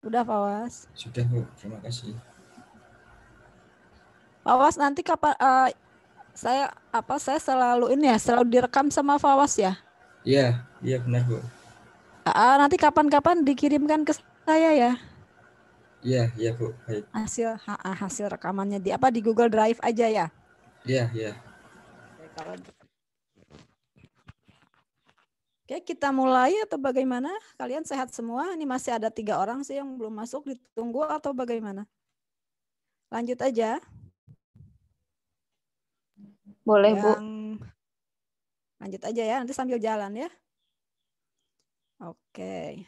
Udah, Fawas. Sudah, Bu. Terima kasih. Fawas nanti kapan saya selalu ini ya, selalu direkam sama Fawas ya. Iya, iya benar, Bu. Nanti kapan-kapan dikirimkan ke saya ya Iya, iya, Bu. Baik. hasil rekamannya di apa di Google Drive aja ya. Iya, iya. Oke, kalau Oke, kita mulai atau bagaimana? Kalian sehat semua? Ini masih ada 3 orang sih yang belum masuk, ditunggu atau bagaimana? Lanjut aja. Boleh, Bu. Yang lanjut aja ya, nanti sambil jalan ya. Oke.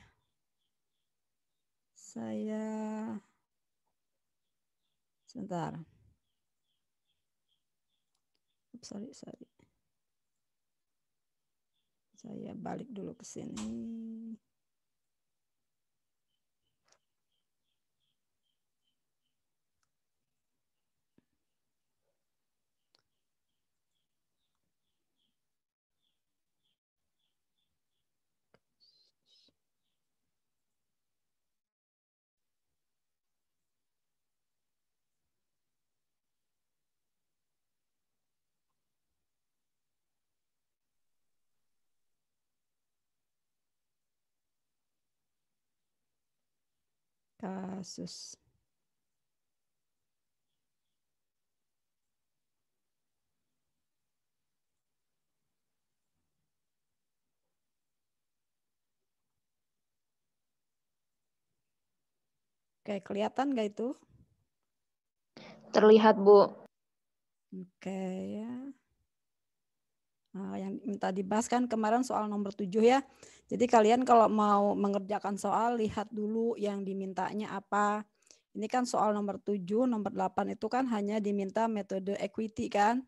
Saya sebentar. Sorry. Saya balik dulu ke sini. Kasus. Oke, kelihatan nggak itu? Terlihat, Bu. Oke ya. Nah, yang minta dibahas kan kemarin soal nomor 7 ya. Jadi kalian kalau mau mengerjakan soal, lihat dulu yang dimintanya apa. Ini kan soal nomor 7, nomor 8 itu kan hanya diminta metode equity kan.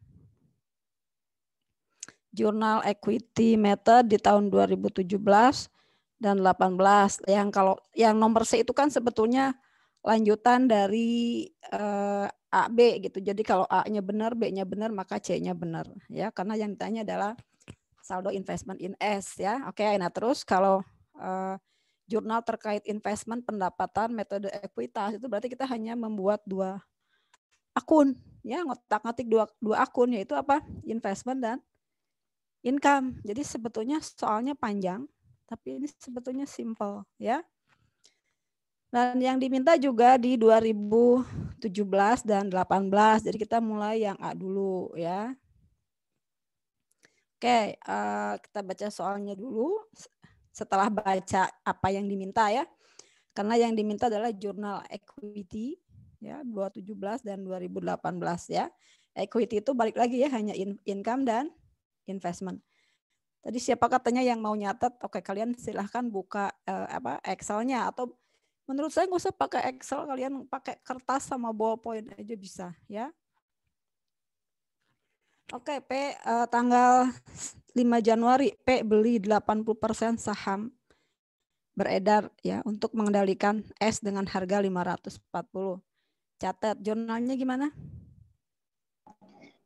Jurnal Equity Method di tahun 2017 dan 18. Yang nomor C itu kan sebetulnya lanjutan dari A, B gitu. Jadi kalau A-nya benar, B-nya benar, maka C-nya benar ya. Karena yang ditanya adalah saldo investment in S ya. Oke, nah terus kalau jurnal terkait investment pendapatan metode ekuitas itu berarti kita hanya membuat 2 akun ya, ngotak-ngatik dua akun yaitu apa? Investment dan income. Jadi sebetulnya soalnya panjang, tapi ini sebetulnya simple ya. Dan yang diminta juga di 2017 dan 18. Jadi kita mulai yang A dulu ya. Oke, kita baca soalnya dulu setelah baca apa yang diminta ya. Karena yang diminta adalah jurnal equity ya 2017 dan 2018 ya. Equity itu balik lagi ya hanya income dan investment. Tadi siapa katanya yang mau nyatet? Oke, kalian silahkan buka Excel-nya atau menurut saya nggak usah pakai Excel, kalian pakai kertas sama ballpoint aja bisa ya. Oke, tanggal 5 Januari P beli 80% saham beredar ya untuk mengendalikan S dengan harga 540. Catat jurnalnya gimana?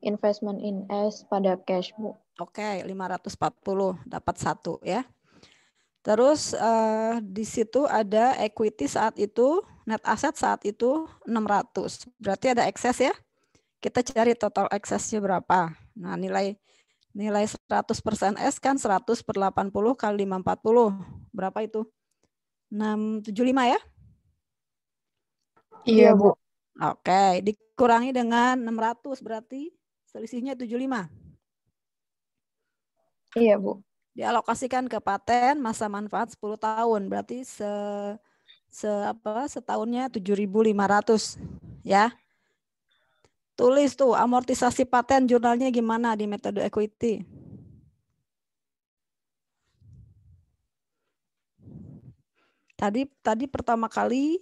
Investment in S pada cash, Bu. Oke, 540 dapat 1 ya. Terus di situ ada equity saat itu, net asset saat itu 600. Berarti ada excess ya. Kita cari total excess-nya berapa. Nah, nilai 100% S kan 100 per 80 kali 540. Berapa itu? 675 ya? Iya, Bu. Oke, dikurangi dengan 600 berarti selisihnya 75. Iya, Bu. Dialokasikan ke paten masa manfaat 10 tahun. Berarti setahunnya 7.500 ya. Tulis tuh amortisasi paten jurnalnya gimana di metode equity. Tadi pertama kali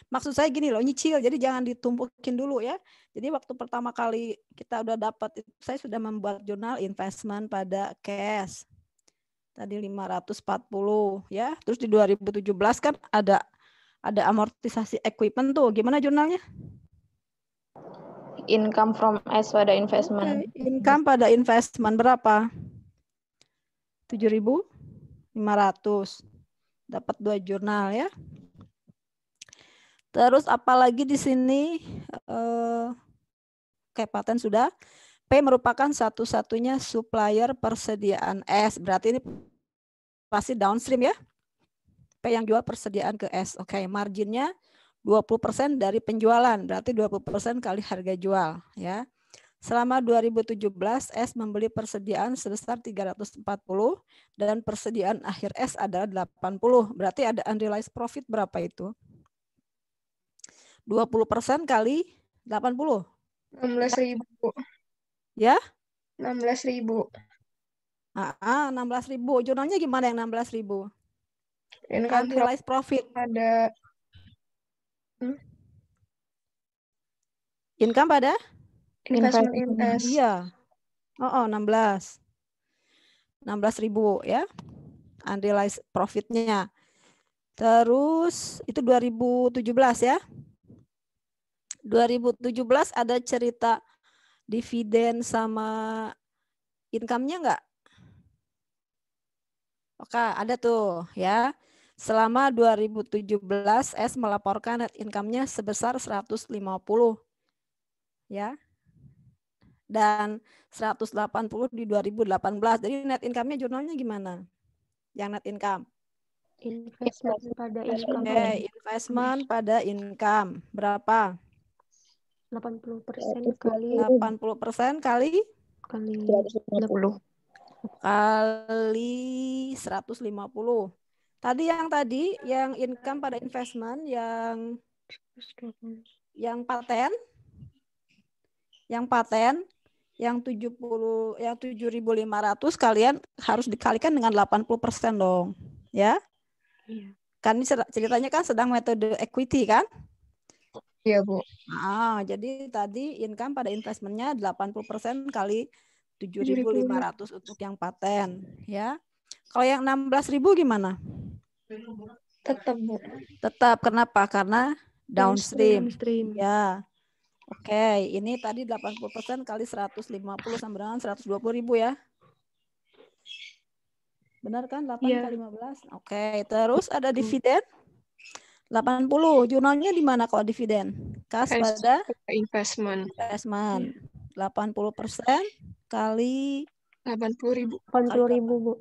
maksud saya gini loh, nyicil, jadi jangan ditumpukin dulu ya. Jadi waktu pertama kali kita udah dapat, saya sudah membuat jurnal investment pada cash. Tadi 540 ya. Terus di 2017 kan ada amortisasi equipment tuh. Gimana jurnalnya? Income from S pada investment. Income pada investment berapa? 7.500. Dapat 2 jurnal ya. Terus apalagi di sini? Oke, paten sudah. P merupakan satu-satunya supplier persediaan es. Berarti ini pasti downstream ya. P yang jual persediaan ke S. Oke, marginnya 20% dari penjualan. Berarti 20% kali harga jual ya. Selama 2017 S membeli persediaan sebesar 340 dan persediaan akhir S adalah 80. Berarti ada unrealized profit berapa itu? 20% kali 80. 16.000, Bu. Ya? 16.000. 16.000. Jurnalnya gimana yang 16.000? Income from Unrealized profit. ada Income pada? investment in S. Iya. 16. 16.000 ya. Unrealized profitnya. Terus itu 2017 ya. 2017 ada cerita dividen sama income-nya enggak? Oke, ada tuh ya. Selama 2017 S melaporkan net income-nya sebesar 150 ya. Dan 180 di 2018. Jadi net income-nya jurnalnya gimana? Yang net income. Investment pada income. Investment pada income. Berapa? 80% kali 80% kali 150. kali 150. Tadi yang income pada investment yang paten yang 7.500 kalian harus dikalikan dengan 80% dong, ya. Iya. Kan ini ceritanya kan sedang metode equity kan? Iya, Bu. Jadi tadi income pada investmentnya 80% kali 7.500 untuk yang paten, ya. Kalau yang 16.000 gimana? Tetap, Bu. Tetap, kenapa? Karena downstream. Downstream. Ya. Oke, ini tadi 80% kali 150 sama dengan 120.000 ya. Benar kan? 8 Iya. kali 15. Oke, terus ada dividen 80. Jurnalnya di mana kalau dividen? Kas pada investment. 80% kali 80.000. 80.000, Bu.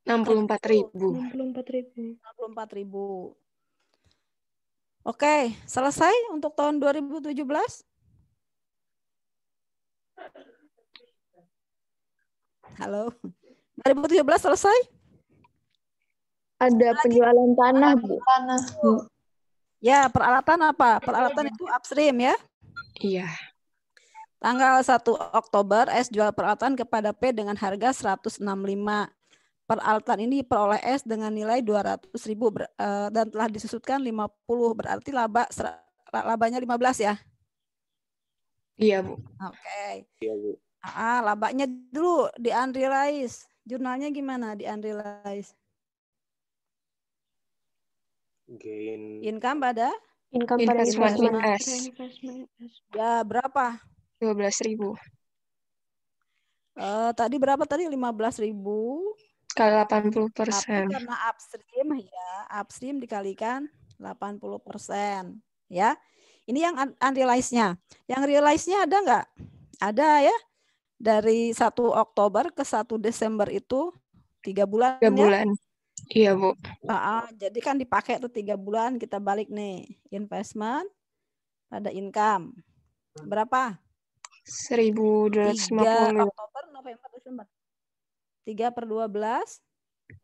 64.000. 64.000. Oke, selesai untuk tahun 2017? Halo. 2017 selesai? Ada penjualan tanah, Bu. Ya, peralatan apa? Peralatan itu upstream ya. Iya. Tanggal 1 Oktober S jual peralatan kepada P dengan harga 165. Peralatan ini diperoleh S dengan nilai 200.000 dan telah disusutkan 50, berarti labanya 15 ya. Iya, Bu. Oke. Iya, Bu. Labanya dulu di unrealized. Jurnalnya gimana di unrealized? Gain. Income pada? Income pada Investment investment. S. Ya, berapa? 12.000. Tadi berapa tadi? 15.000. Kali Tapi 80%. karena upstream dikalikan 80%. Ya. Ini yang unrealized-nya. Yang realized-nya ada nggak? Ada ya. Dari 1 Oktober ke 1 Desember itu 3 bulan 3 ya. bulan. Iya, Bu. Jadi kan dipakai tuh 3 bulan, kita balik nih. Investment pada income. Berapa? 1.250. 3 Oktober, November, Desember. 3 per 12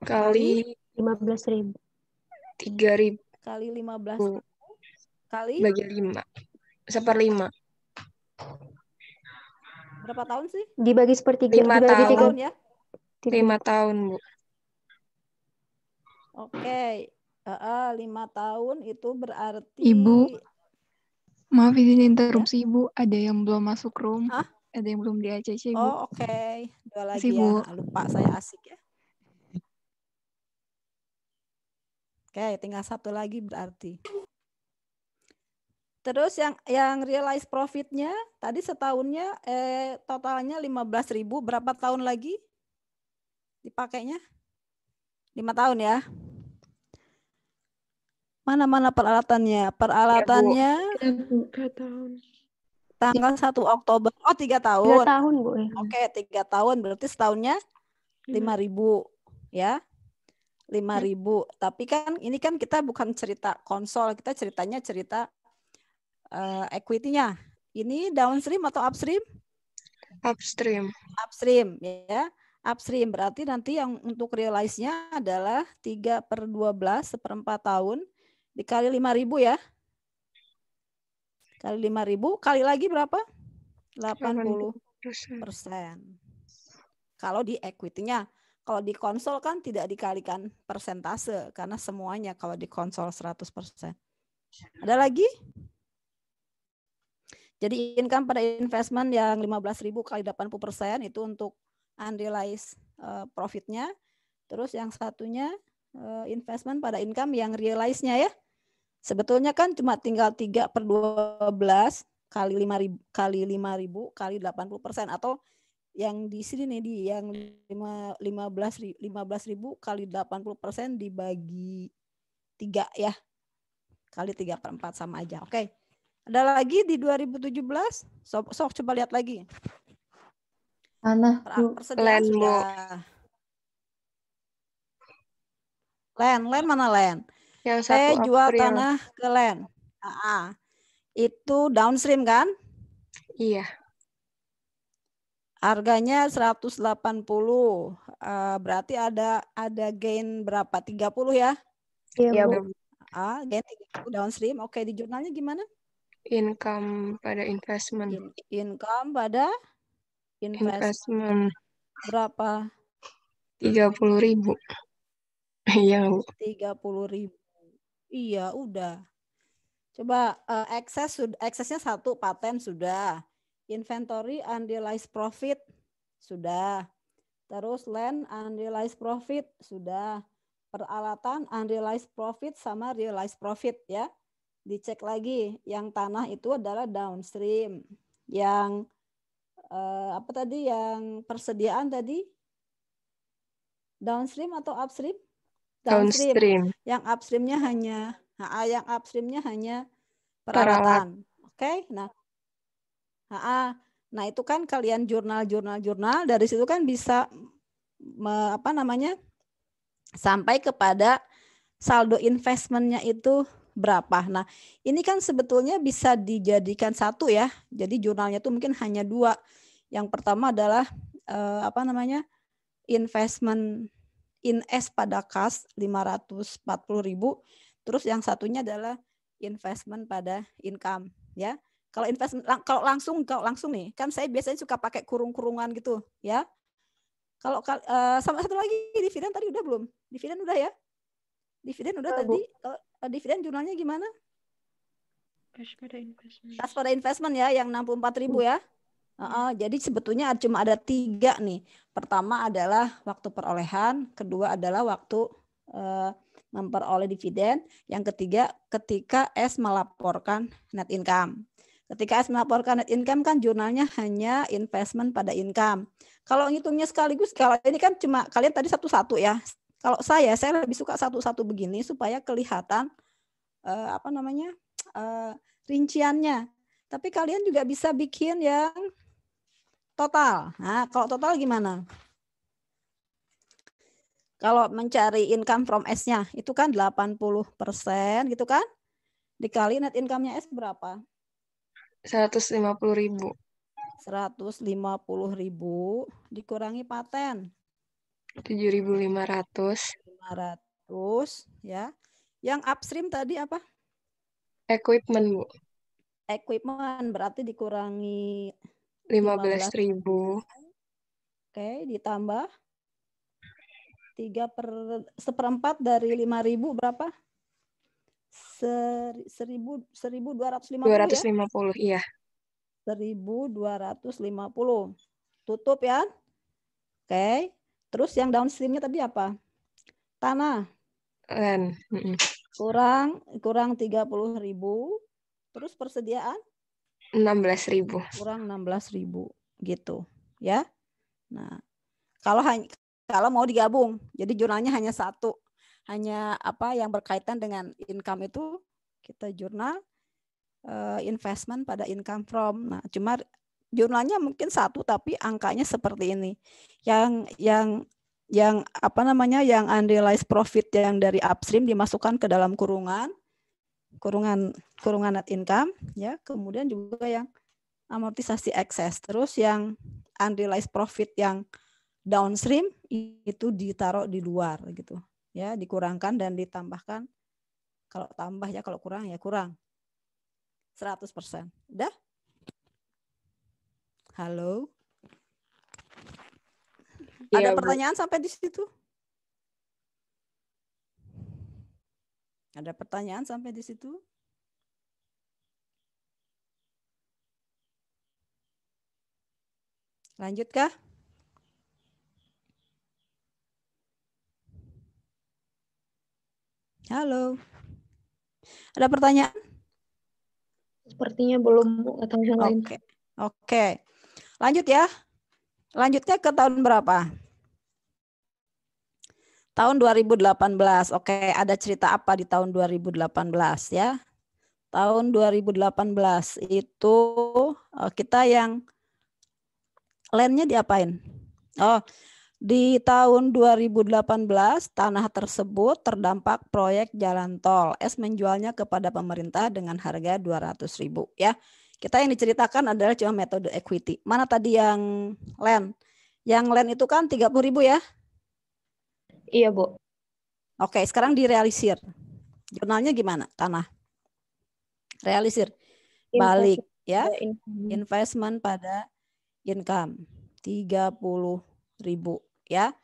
kali 15.000. 3.000 kali 15 kali bagi 5. 1/5. berapa tahun sih? Dibagi sepertiga. 5 Dibagi tahun. 3. Tahun ya? 5 tahun, Bu. Oke. 5 tahun itu berarti Ibu, maaf izin interupsi Ibu, ada yang belum masuk room, ada yang belum di ACC Ibu. Oh, oke. 2 lagi Makasih, ya. Bu. Lupa saya asik ya. Oke, tinggal 1 lagi berarti. Terus yang realized profit-nya tadi setahunnya totalnya 15.000, berapa tahun lagi dipakainya? 5 tahun ya. Mana peralatannya? Peralatannya Tiga tahun. tanggal 1 Oktober. Oh, 3 3 tahun. tahun, Bu. Oke, 3 tahun. Berarti setahunnya 5.000 ya. 5.000. Tapi kan ini kan kita bukan cerita konsol, kita ceritanya cerita equity-nya. Ini downstream atau upstream? Upstream. Upstream ya. Upstream berarti nanti yang untuk realize-nya adalah 3/12 seperempat tahun dikali 5.000 ya. Kali 5.000 kali lagi berapa? 80%. Kalau di equity-nya. Kalau di konsol kan tidak dikalikan persentase karena semuanya kalau di konsol 100%. Ada lagi? Jadi income pada investment yang 15.000 kali 80% itu untuk unrealized profit-nya. Terus yang satunya investment pada income yang realize-nya ya. Sebetulnya kan cuma tinggal 3/12 kali 5.000 kali 80% atau yang di sini nih di yang 15.000 kali 80% dibagi 3 ya. Kali 3/4 sama aja. Oke. Ada lagi di 2017? Sok coba lihat lagi. Tanah, Persediaan Land, Bu. sudah. Land mana land? Yang 1 Saya jual April. tanah ke land. Itu downstream kan? Iya. Harganya 180. Berarti ada gain berapa? 30 ya? Iya, Bu. Bu. Gain 30 downstream. Oke, di jurnalnya gimana? Income pada investment. Income pada investment. Berapa? 30.000. Iya, Bu. 30.000. Iya, udah. Coba eksesnya 1 paten sudah. Inventory unrealized profit sudah. Terus land unrealized profit sudah. Peralatan unrealized profit sama realized profit ya. Dicek lagi. Yang tanah itu adalah downstream. Yang apa tadi? Yang persediaan tadi? Downstream atau upstream? Downstream. Yang upstreamnya hanya peralatan. Oke, nah itu kan kalian jurnal dari situ kan bisa sampai kepada saldo investmentnya itu berapa. Nah, ini kan sebetulnya bisa dijadikan satu ya. Jadi jurnalnya itu mungkin hanya 2. Yang pertama adalah investment in S pada kas 540.000. Terus yang satunya adalah investment pada income ya. Kalau langsung nih, kan saya biasanya suka pakai kurung-kurungan gitu ya. Kalau sama satu lagi dividen tadi udah belum? Dividen udah ya? Dividen udah tadi. Kalau dividen jurnalnya gimana? Kas pada investment ya, yang 64.000 ya. Jadi sebetulnya cuma ada 3 nih. Pertama adalah waktu perolehan, kedua adalah waktu memperoleh dividen, yang ketiga ketika S melaporkan net income. Ketika S melaporkan net income kan jurnalnya hanya investment pada income. Kalau ngitungnya sekaligus, kalau ini kan cuma kalian tadi satu-satu ya. Kalau saya lebih suka satu-satu begini supaya kelihatan rinciannya. Tapi kalian juga bisa bikin yang total. Nah, kalau total gimana? Kalau mencari income from S-nya itu kan 80% gitu kan? Dikali net income-nya S berapa? 150.000. 150.000 dikurangi paten. 7.500. 500 ya. Yang upstream tadi apa? Equipment, Bu. Equipment berarti dikurangi 15.000. Oke, ditambah 3/4 dari 5.000 berapa? 1.250 ya? 250, iya. 1.250. Tutup ya. Oke. Terus yang downstreamnya tadi apa? Tanah. Land. Kurang 30.000. Terus persediaan? 16.000. Kurang 16.000 gitu ya. Nah, kalau mau digabung, jadi jurnalnya hanya 1. hanya apa yang berkaitan dengan income itu kita jurnal investment pada income from. Nah, cuma jurnalnya mungkin satu tapi angkanya seperti ini. Yang apa namanya, yang unrealized profit yang dari upstream dimasukkan ke dalam kurungan net income ya. Kemudian juga yang amortisasi ekses. Terus yang unrealized profit yang downstream itu ditaruh di luar gitu. Ya, dikurangkan dan ditambahkan. Kalau tambah ya, kalau kurang ya kurang. 100%. Udah? Halo? Ada Iya, Bu. pertanyaan sampai di situ? Ada pertanyaan sampai di situ? Lanjutkah? Halo? Ada pertanyaan? Sepertinya belum, Bu, atau yang lain. Oke. Lanjut ya. Lanjutnya ke tahun berapa? Tahun 2018. Oke, ada cerita apa di tahun 2018 ya? Tahun 2018 itu kita yang landnya diapain? Oh, di tahun 2018 tanah tersebut terdampak proyek jalan tol. S menjualnya kepada pemerintah dengan harga 200.000 ya. Kita yang diceritakan adalah cuma metode equity. Mana tadi yang land? Yang land itu kan 30.000 ya? Iya, Bu. Oke, sekarang direalisir. Jurnalnya gimana? Tanah. Realisir. Balik ya. Investment pada income 30.000 ya.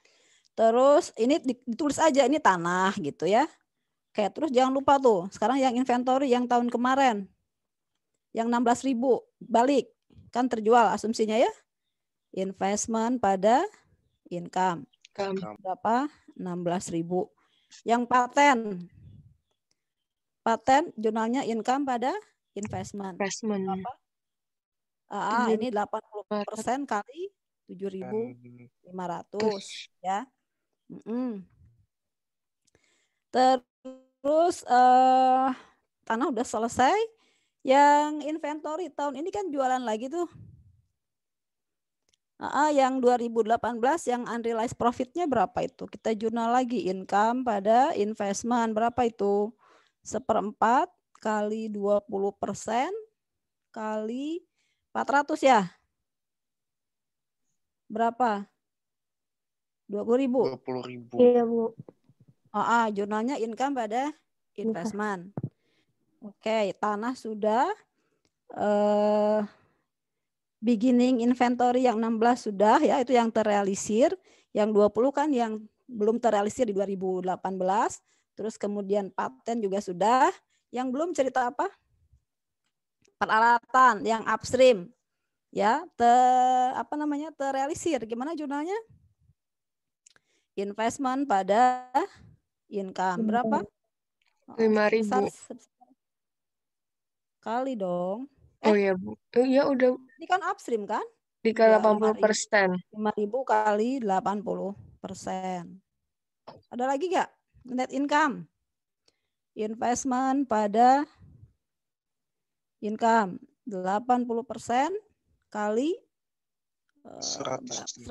Terus ini ditulis aja ini tanah gitu ya. Oke, terus jangan lupa tuh, sekarang yang inventory yang tahun kemarin yang 16.000 balik kan terjual asumsinya ya. Investment pada income. Berapa? 16.000. Yang paten jurnalnya income pada investment. Berapa? Ini 80% kali 7.500 ya. Terus tanah udah selesai. Yang inventory tahun ini kan jualan lagi tuh. Yang 2018 yang unrealized profitnya berapa itu? Kita jurnal lagi income pada investment berapa itu? 1/4 kali 20% kali 400 ya. Berapa? 20.000. 20.000. Iya, Bu. Jurnalnya income pada investment. Oke, tanah sudah. Beginning inventory yang 16 sudah ya, itu yang terrealisir. Yang 20 kan yang belum terrealisir di 2018. Terus kemudian paten juga sudah. Yang belum cerita apa? Peralatan yang upstream. Ya, terrealisir. Gimana jurnalnya? Investment pada income. Berapa? 5.000. Kali dong. Oh ya, Bu. Iya udah. Ini kan upstream kan? Dikali Ya, 80%. 5.000 kali 80%. Ada lagi nggak? Net income. Investment pada income 80% kali 180.000.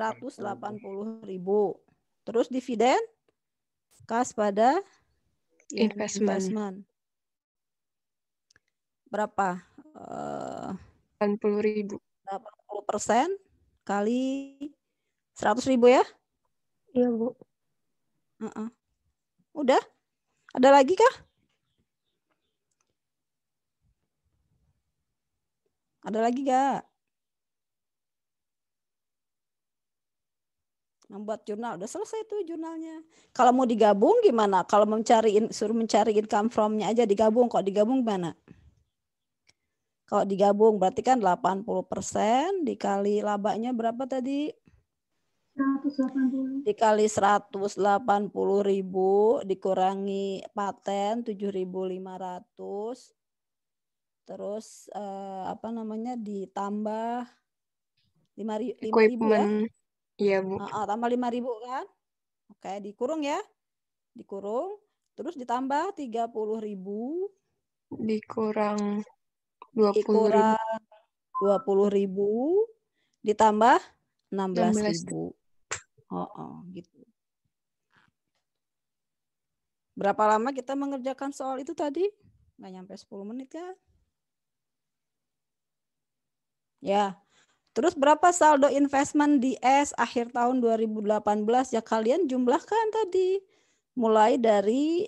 Terus dividen kas pada investment. Berapa? 80.000. 80% kali 100.000 ya? Iya, Bu. Udah? Ada lagi kah? Ada lagi gak? Membuat jurnal, udah selesai tuh jurnalnya. Kalau mau digabung gimana? Kalau suruh mencari income from-nya aja digabung. Kok digabung gimana? Kalau digabung berarti kan 80% dikali labanya berapa tadi? 180. Dikali 180.000 dikurangi paten 7.500. Terus ditambah 5.000 ya? Iya, Bu. Tambah 5.000 kan? Oke, dikurung ya. dikurung, terus ditambah 30.000 dikurang 20.000. dikurang 20.000 ditambah 16.000. 16. Gitu. Berapa lama kita mengerjakan soal itu tadi? Nggak nyampe 10 menit kan? Ya. Terus berapa saldo investment di S akhir tahun 2018? Ya kalian jumlahkan tadi. Mulai dari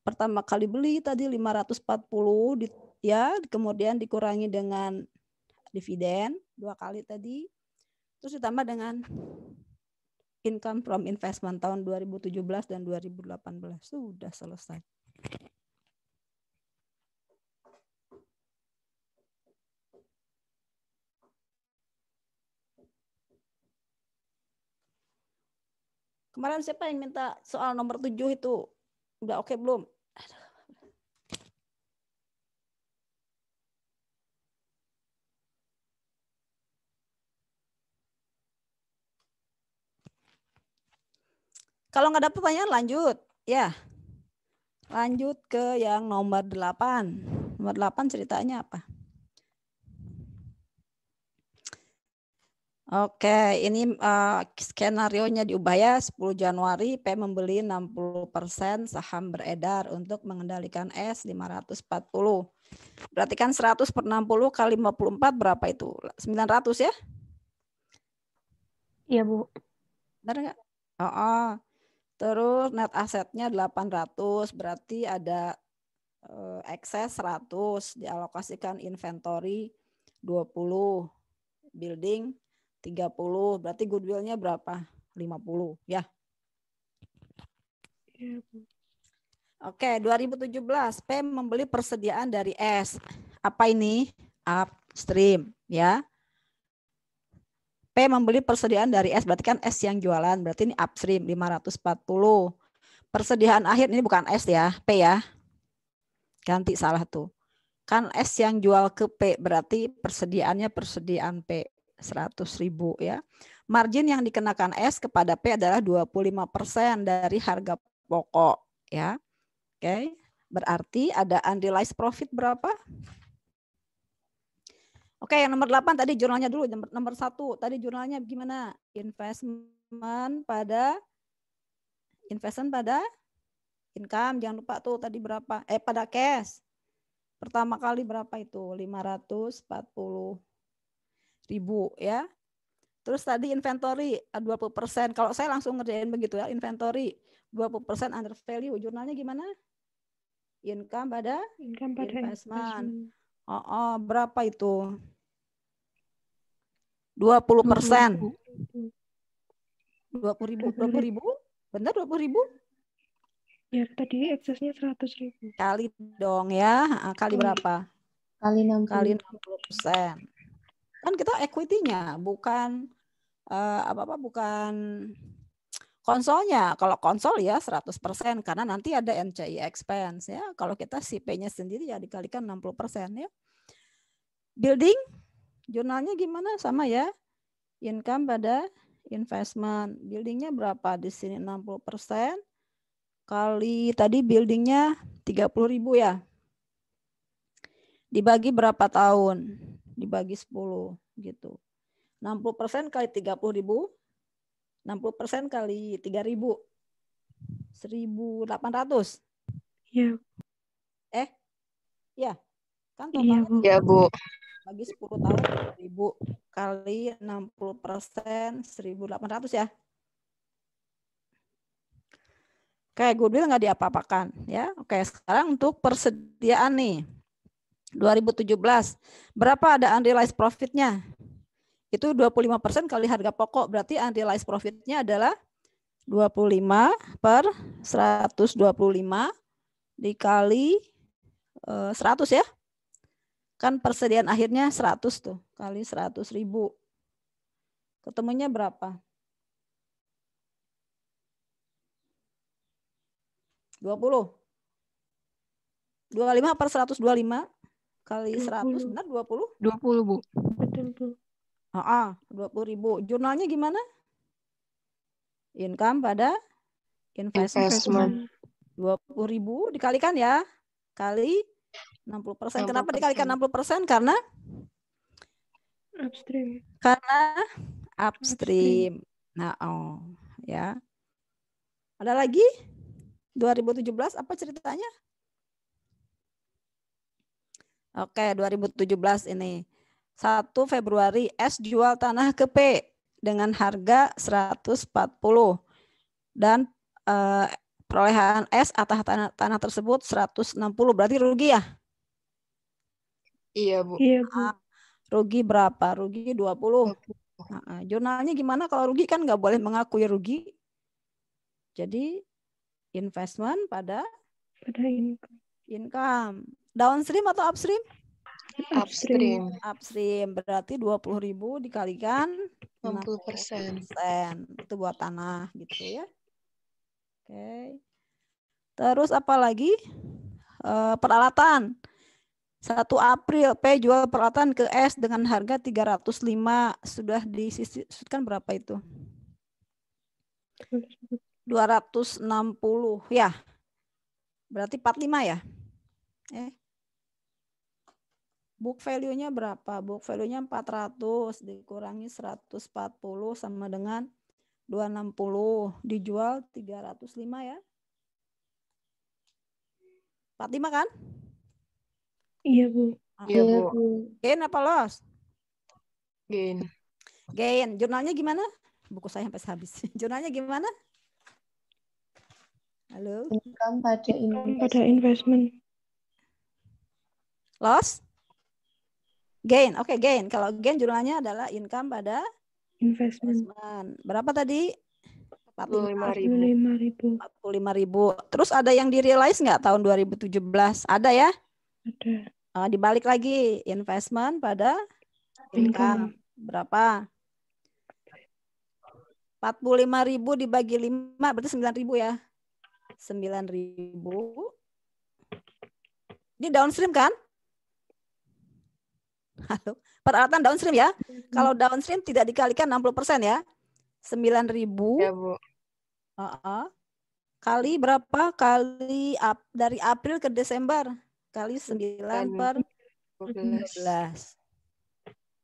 pertama kali beli tadi 540 ya, kemudian dikurangi dengan dividen 2 kali tadi. Terus ditambah dengan income from investment tahun 2017 dan 2018. Sudah selesai. Kemarin siapa yang minta soal nomor 7 itu? Udah oke belum? Kalau nggak ada pertanyaan lanjut. Ya. Lanjut ke yang nomor 8. Nomor 8 ceritanya apa? Oke, ini skenario-nya diubah ya. 10 Januari P membeli 60% saham beredar untuk mengendalikan S 540. Berarti kan 100 per 60 kali 54 berapa itu? 900 ya? Iya, Bu. Benar nggak? Terus net asetnya 800, berarti ada ekses 100, dialokasikan inventory 20, building 30, berarti goodwill-nya berapa? 50 ya. Iya, Bu. Oke, 2017 P membeli persediaan dari S. Apa ini? Upstream ya. P membeli persediaan dari S, berarti kan S yang jualan, berarti ini upstream 540. Persediaan akhir ini bukan S ya, P ya. Ganti salah tuh. Kan S yang jual ke P, berarti persediaannya persediaan P 100.000 ya. Margin yang dikenakan S kepada P adalah 25% dari harga pokok ya. Oke, berarti ada unrealized profit berapa? Oke, yang nomor 8 tadi jurnalnya dulu. Nomor 1 tadi jurnalnya gimana? Investment pada income. Jangan lupa tuh tadi berapa? Pada cash. Pertama kali berapa itu? 540.000 ya. Terus tadi inventory 20%. Kalau saya langsung ngerjain begitu ya, inventory 20% under value. Jurnalnya gimana? Income pada investment. Berapa itu? 20%. 20.000. Benar 20.000? Ya, tadi eksesnya 100.000. Kali dong ya. Kali berapa? Kali 60. Kali 60%. Kan kita equity-nya, bukan bukan konsolnya. Kalau konsol ya 100% karena nanti ada NCI expense ya. Kalau kita si P-nya sendiri ya dikalikan 60% ya. Building jurnalnya gimana? Sama ya. Income pada investment. Buildingnya berapa? Di sini 60%. Kali tadi buildingnya 30.000 ya. Dibagi berapa tahun? Dibagi 10 gitu. 60% kali 30.000. 60% kali 3.000. 1.800. Iya. Ya. Kan Iya, totalnya Bu. Ya, Bu. bagi 10 tahun 1.000 kali 60% 1.800 ya. Oke, goodwill nggak diapa-apakan ya. Oke, sekarang untuk persediaan nih. 2017. Berapa ada unrealized profit-nya? Itu 25% kali harga pokok, berarti unrealized profit-nya adalah 25 per 125 dikali 100 ya. Kan persediaan akhirnya 100 tuh, kali 100.000. Ketemunya berapa? 20. 25 per 125 kali 100 benar 20? 20, Bu. Betul, Bu. 20.000. Jurnalnya gimana? Income pada investment 20.000 dikalikan ya kali 60%. Kenapa dikalikan 60%? Karena Upstream. Upstream. Nah, ya. Ada lagi? 2017 apa ceritanya? Oke, 2017 ini. 1 Februari S jual tanah ke P dengan harga 140 dan perolehan S atas tanah tersebut 160. Berarti rugi ya? Iya, Bu. Iya, Bu. Rugi berapa? Rugi 20. Jurnalnya gimana kalau rugi kan nggak boleh mengakui rugi. Jadi investment pada income. Downstream atau upstream? Upstream. Upstream berarti 20.000 dikalikan 60%. Itu buat tanah gitu ya. Oke. Terus apa lagi? Peralatan. 1 April P jual peralatan ke S dengan harga 305. Sudah disisihkan berapa itu? 260 ya. Berarti 45 ya? Book value-nya berapa? Book value-nya 400 dikurangi 140 sama dengan 260 dijual 305 ya. 45 kan? Iya, Bu. Iya, Bu. Gain apa loss? Gain. Gain. Jurnalnya gimana? Buku saya sampai habis. Jurnalnya gimana? Halo? Income pada investment. Loss? Gain. Oke, gain. Kalau gain jurnalnya adalah income pada investment. Berapa tadi? 45.000. 45.000. Terus ada yang di-realize nggak tahun 2017? Ada ya? Ada. Dibalik lagi investment pada income. Berapa? 45.000 dibagi 5 berarti 9.000 ya. 9.000. Ini downstream kan? Halo. Peralatan downstream ya. Kalau downstream tidak dikalikan 60% ya. 9.000. Ya, Bu. Kali berapa? Kali dari April ke Desember. Kali 9 per 12.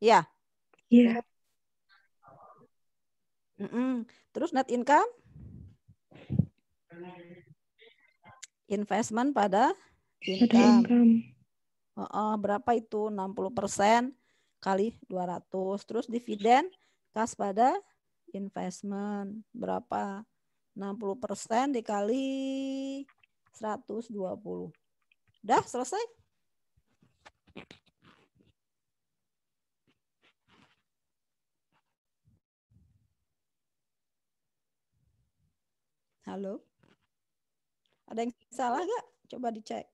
Ya. Iya. Terus net income? Investment pada income. Berapa itu? 60% kali 200. Terus dividen kas pada investment. Berapa? 60% dikali 120. Udah selesai? Halo? Ada yang salah nggak? Coba dicek.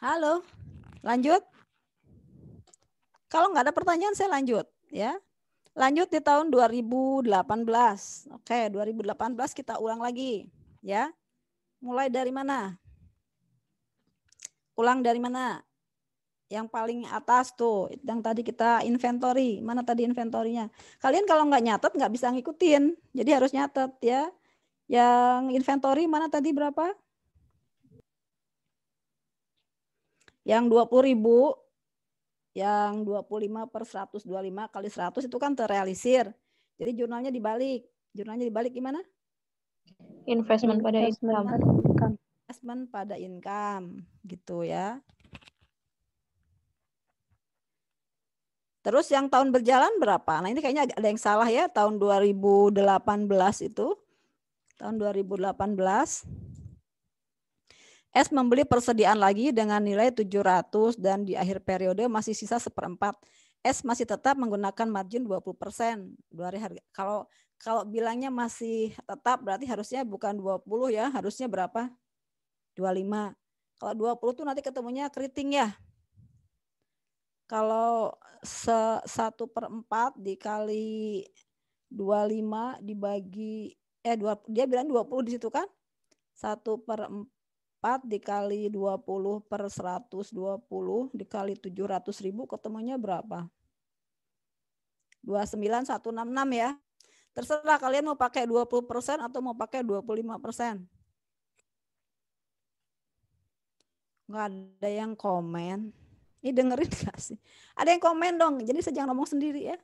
Halo, lanjut. Kalau nggak ada pertanyaan saya lanjut ya. Lanjut di tahun 2018. Oke, 2018 kita ulang lagi ya. Mulai dari mana? Ulang dari mana? Yang paling atas tuh, yang tadi kita inventory. Mana tadi inventorinya? Kalian kalau nggak nyatet nggak bisa ngikutin. Jadi harus nyatet ya. Yang inventory mana tadi berapa? Yang 20.000, yang 25 per 125 kali 100 itu kan terrealisir. Jadi jurnalnya dibalik. Jurnalnya dibalik gimana? Investment pada income. Investment pada income gitu ya. Terus yang tahun berjalan berapa? Nah ini kayaknya ada yang salah ya, tahun 2018 itu. Tahun 2018. S membeli persediaan lagi dengan nilai 700 dan di akhir periode masih sisa 1/4. S masih tetap menggunakan margin 20%. Dari harga. Kalau bilangnya masih tetap berarti harusnya bukan 20 ya, harusnya berapa? 25. Kalau 20 tuh nanti ketemunya keriting ya. Kalau 1/4 dikali 25 dibagi dia bilang 20 di situ kan? 1/4 dikali 20 per 120 dikali 700.000 ketemunya berapa? 29.166 ya. Terserah kalian mau pakai 20% atau mau pakai 25%. Nggak ada yang komen. Ini dengerin gak sih? Ada yang komen dong. Jadi saya jangan ngomong sendiri ya.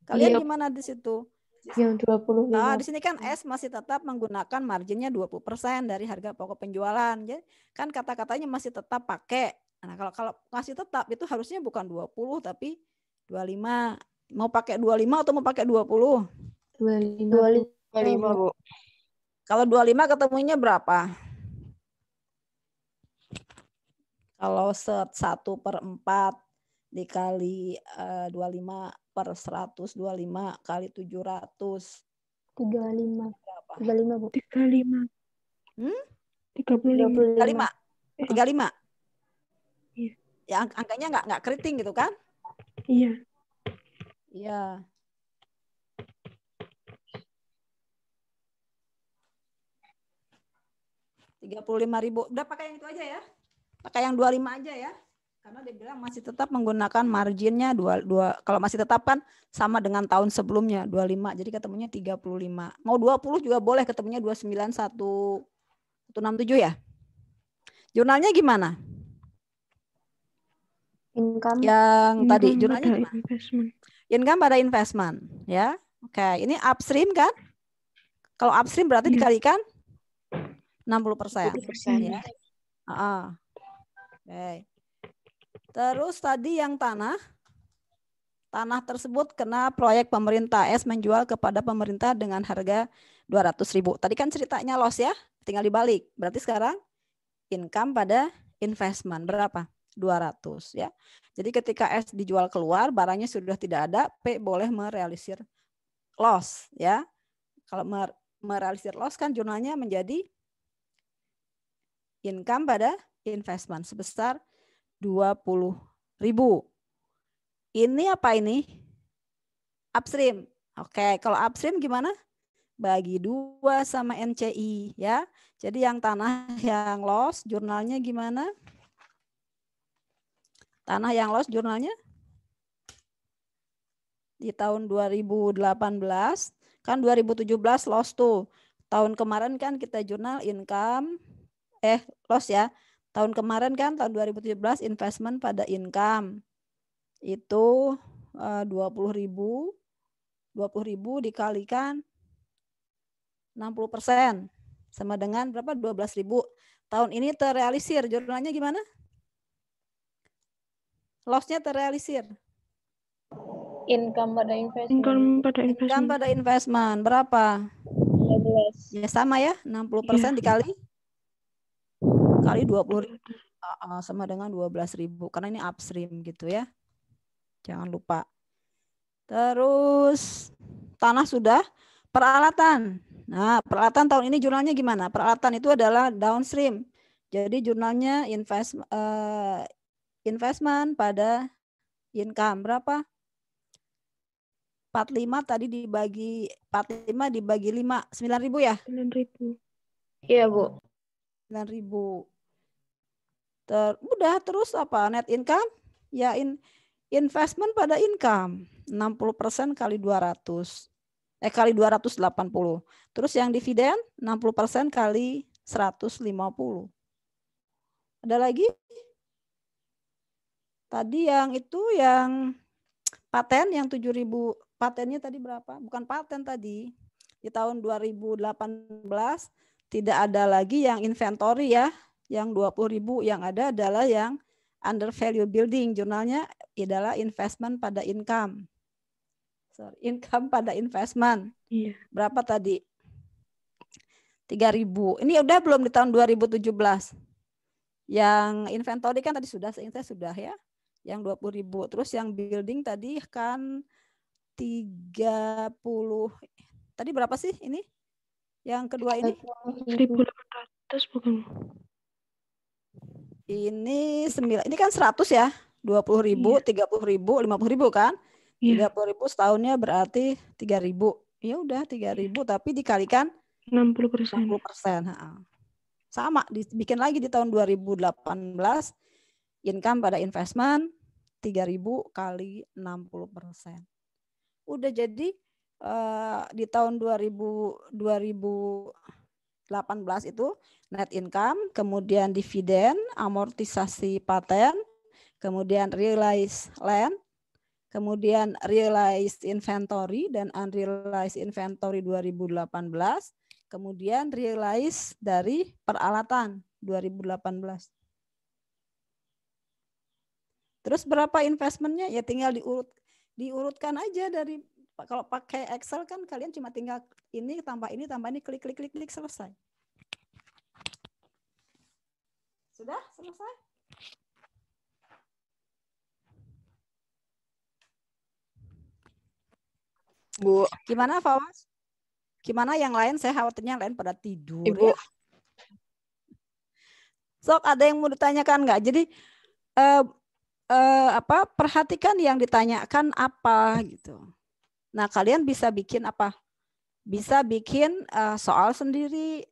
Kalian gimana di situ? Yang 25. Nah, di sini kan S masih tetap menggunakan marginnya 20% dari harga pokok penjualan. Jadi kan kata-katanya masih tetap pakai. Nah, kalau masih tetap itu harusnya bukan 20 tapi 25. Mau pakai 25 atau mau pakai 20? 25, Bu. Kalau 25 ketemunya berapa? Kalau 1/4 dikali 25 per 125 kali 700. 35. Berapa? 35, Bu. 35. 35. 35. 35. Iya. Ya angkanya nggak keriting gitu kan? Iya. Iya. Rp35.000. Udah pakai yang itu aja ya. Pakai yang 25 aja ya. Karena dia bilang masih tetap menggunakan marginnya 22. Kalau masih tetap kan sama dengan tahun sebelumnya 25. Jadi ketemunya 35. Mau 20 juga boleh, ketemunya 29.167 ya. Jurnalnya gimana? Income. Yang tadi jurnalnya pada gimana? investment. Income pada investment ya. Oke, ini upstream kan? Kalau upstream berarti Iya. dikalikan 60%. 20%. Ya. Oke. Terus tadi yang tanah tersebut kena proyek pemerintah. S menjual kepada pemerintah dengan harga 200.000. Tadi kan ceritanya loss ya, tinggal dibalik. Berarti sekarang income pada investment berapa? 200 ya. Jadi ketika S dijual keluar, barangnya sudah tidak ada, P boleh merealisir loss ya. Kalau merealisir loss kan jurnalnya menjadi income pada investment sebesar 20.000. Ini apa ini? Upstream. Oke, kalau upstream gimana? Bagi 2 sama NCI ya. Jadi yang tanah yang loss jurnalnya gimana? Tanah yang loss jurnalnya di tahun 2018 kan 2017 loss tuh. Tahun kemarin kan kita jurnal income loss ya. Tahun kemarin kan tahun 2017 investment pada income itu 20.000 dikalikan 60% sama dengan berapa? 12.000. Tahun ini terrealisir. Jurnalnya gimana? Loss-nya terrealisir. Income pada investment. Income pada investment berapa? 12. Ya sama ya, 60% dikali 20.000 sama dengan 12.000 karena ini upstream gitu ya. Jangan lupa. Terus tanah sudah, peralatan. Nah, peralatan tahun ini jurnalnya gimana? Peralatan itu adalah downstream. Jadi jurnalnya investment pada income berapa? 45 tadi dibagi 45 dibagi 5, 9.000 ya? 9.000. Iya, Bu. 9.000. Udah terus apa? Net income? Ya investment pada income 60% kali 200. Kali 280. Terus yang dividen 60% kali 150. Ada lagi? Tadi yang itu yang paten yang 7.000, patennya tadi berapa? Bukan paten tadi. Di tahun 2018 tidak ada lagi yang inventory ya, yang 20.000, yang ada adalah yang under value building, jurnalnya adalah investment pada income. Sorry, income pada investment. Iya. Berapa tadi? 3.000. Ini udah belum di tahun 2017. Yang inventory kan tadi sudah, saya sudah ya. Yang 20.000. Terus yang building tadi kan 30. Tadi berapa sih ini? Yang kedua ini? 1.800 bukan? Ini 9. Ini kan 100 ya. 20.000, 30.000, 50.000 kan? 30.000 setahunnya berarti 3.000. Ya udah 3.000 tapi dikalikan 60%. 60%. Sama, dibikin lagi di tahun 2018 income pada investment 3.000 kali 60%. Udah jadi di tahun 2018 itu net income, kemudian dividen, amortisasi paten, kemudian realized land, kemudian realized inventory dan unrealized inventory 2018, kemudian realized dari peralatan 2018. Terus berapa investmentnya? Ya tinggal diurutkan aja dari, kalau pakai Excel kan kalian cuma tinggal ini tambah ini klik selesai. Sudah selesai? Bu. Gimana Fawas? Gimana yang lain? Saya khawatirnya yang lain pada tidur. Ibu. Ya? Sok ada yang mau ditanyakan nggak? Jadi perhatikan yang ditanyakan apa gitu. Nah kalian bisa bikin apa? Bisa bikin soal sendiri.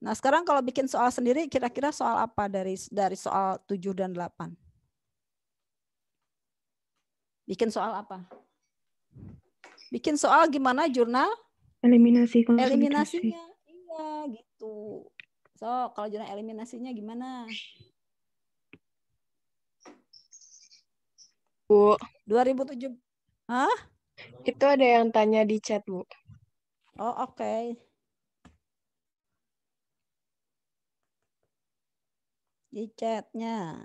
Nah sekarang kalau bikin soal sendiri kira-kira soal apa dari soal 7 dan 8? Bikin soal apa? Bikin soal gimana jurnal? Eliminasi konsolidasi. Eliminasinya. Iya gitu. So kalau jurnal eliminasinya gimana? Bu. 2007. Hah? Itu ada yang tanya di chat, Bu. Oh, oke. Di chatnya.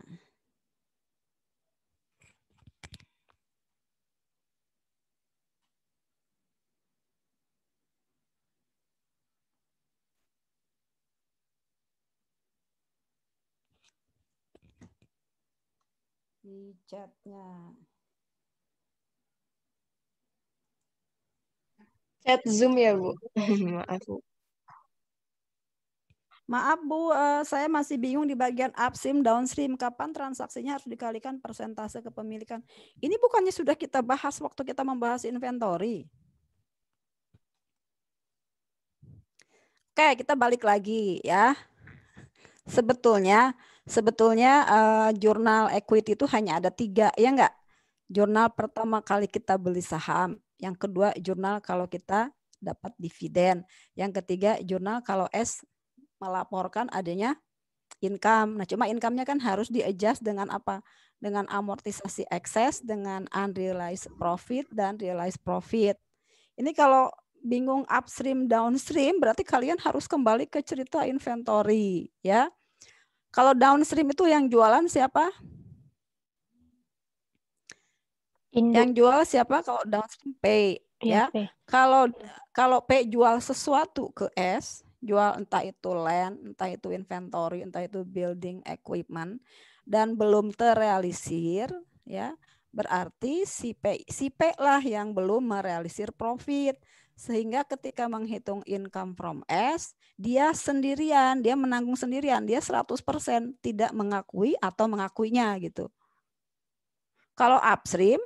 Di chatnya. Chat Zoom ya, Bu. Maaf, Bu. Maaf Bu, saya masih bingung di bagian upstream, downstream. Kapan transaksinya harus dikalikan persentase kepemilikan? Ini bukannya sudah kita bahas waktu kita membahas inventory. Oke, kita balik lagi ya. Sebetulnya jurnal equity itu hanya ada 3, ya enggak? Jurnal pertama kali kita beli saham. Yang kedua jurnal kalau kita dapat dividen. Yang ketiga jurnal kalau S melaporkan adanya income. Nah cuma income-nya kan harus di-adjust dengan apa? Dengan amortisasi ekses, dengan unrealized profit dan realized profit. Ini kalau bingung upstream downstream berarti kalian harus kembali ke cerita inventory ya. Kalau downstream itu yang jualan siapa? Yang jual siapa? Kalau downstream P ya. Kalau P jual sesuatu ke S, jual entah itu land, entah itu inventory, entah itu building equipment dan belum terrealisir ya, berarti si P lah yang belum merealisir profit. Sehingga ketika menghitung income from S, dia sendirian, dia menanggung sendirian, dia 100% tidak mengakui atau mengakuinya gitu. Kalau upstream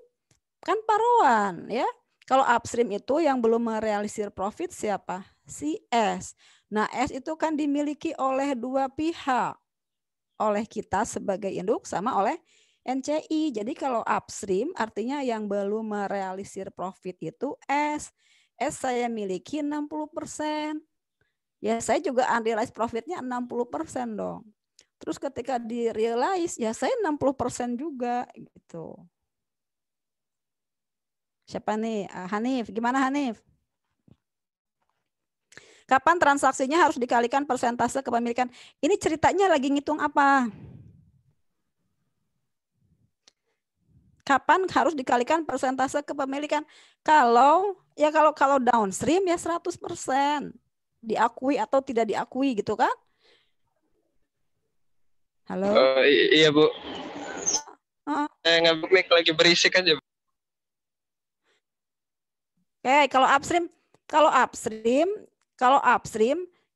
kan paruan ya. Kalau upstream itu yang belum merealisir profit siapa? Si S. Nah S itu kan dimiliki oleh dua pihak. Oleh kita sebagai induk sama oleh NCI. Jadi kalau upstream artinya yang belum merealisir profit itu S. S saya miliki 60%. Ya saya juga unrealized profitnya 60% dong. Terus ketika di realize ya saya 60% juga gitu. Siapa nih? Hanif. Gimana Hanif? Kapan transaksinya harus dikalikan persentase kepemilikan? Ini ceritanya lagi ngitung apa? kapan harus dikalikan persentase kepemilikan? Kalau downstream ya 100%. Diakui atau tidak diakui gitu kan? Halo? Iya, Bu. Uh, Mic lagi berisik aja. Oke, kalau upstream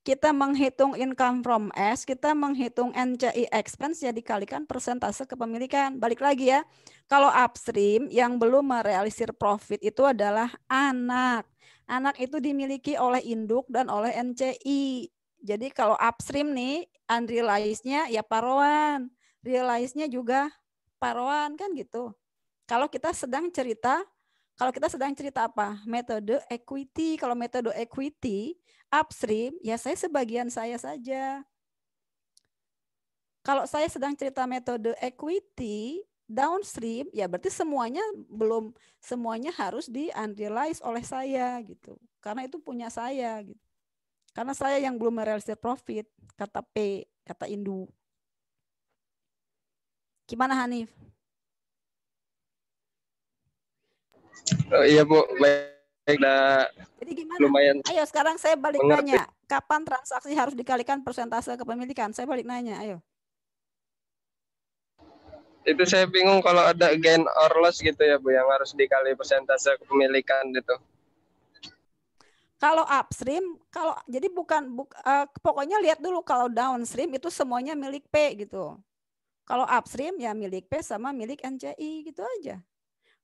kita menghitung income from S, kita menghitung NCI expense ya dikalikan persentase kepemilikan. Balik lagi ya. Kalau upstream yang belum merealisir profit itu adalah anak. Anak itu dimiliki oleh induk dan oleh NCI. Jadi kalau upstream nih unrealized-nya ya paroan, realized-nya juga paroan kan gitu. Kalau kita sedang cerita apa? Metode equity. Kalau metode equity, upstream, ya saya sebagian saya saja. Kalau saya sedang cerita metode equity, downstream, ya berarti semuanya harus di-unrealize oleh saya gitu. Karena itu punya saya gitu. Karena saya yang belum merealisir profit, kata P, kata Indu. Gimana Hanif? Iya, Bu. Baik, jadi gimana? Lumayan. Ayo sekarang saya balik mengerti. nanya, kapan transaksi harus dikalikan persentase kepemilikan? Saya balik nanya, ayo. Itu saya bingung kalau ada gain or loss gitu ya, Bu, yang harus dikali persentase kepemilikan gitu. Kalau upstream, jadi pokoknya lihat dulu kalau downstream itu semuanya milik P gitu. Kalau upstream ya milik P sama milik NCI gitu aja.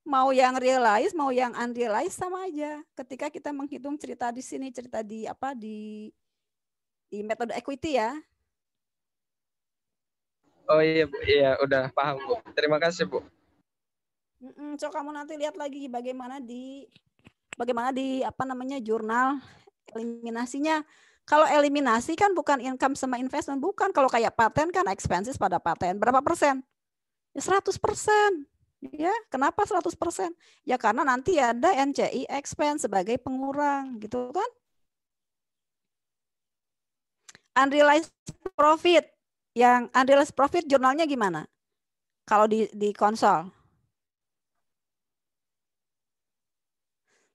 Mau yang realize, mau yang unrealized sama aja. Ketika kita menghitung cerita di sini, cerita di metode equity ya. Oh iya, Bu. Iya, udah paham, Bu. Terima kasih, Bu. So kamu nanti lihat lagi bagaimana di jurnal eliminasinya. Kalau eliminasi kan bukan income sama investment, bukan. Kalau kayak paten kan expenses pada paten. Berapa persen? Ya 100%. Ya, kenapa 100%? Ya karena nanti ada NCI expense sebagai pengurang, gitu kan? Unrealized profit. Yang unrealized profit jurnalnya gimana? Kalau di konsol.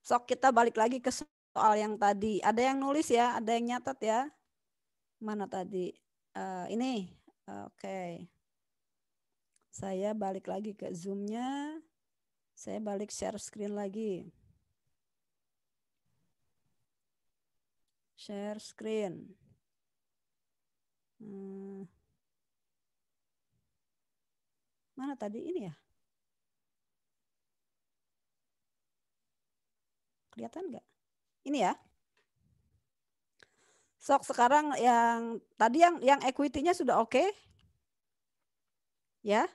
Sok kita balik lagi ke soal yang tadi. Ada yang nulis ya, ada yang nyatat ya. Mana tadi? Ini. Oke. Saya balik lagi ke Zoom-nya. Saya balik share screen lagi. Share screen. Mana tadi ini ya? Kelihatan nggak? Ini ya. Sok sekarang yang tadi yang equity-nya sudah oke? Ya.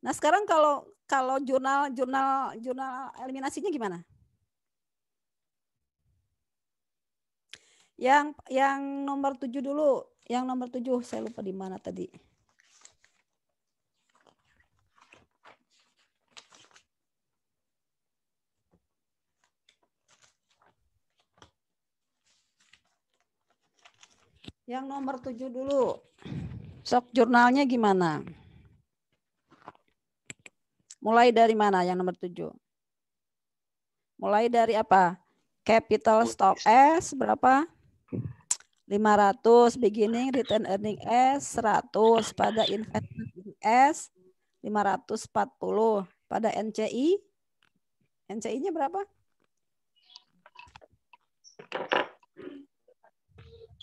Nah, sekarang kalau jurnal eliminasinya gimana? Yang nomor 7 dulu. Yang nomor 7 saya lupa di mana tadi. Yang nomor 7 dulu. Sok jurnalnya gimana? Mulai dari mana yang nomor 7? Mulai dari apa? Capital stock S berapa? 500, beginning return earning S 100, pada investment S 540, pada NCI NCI-nya berapa?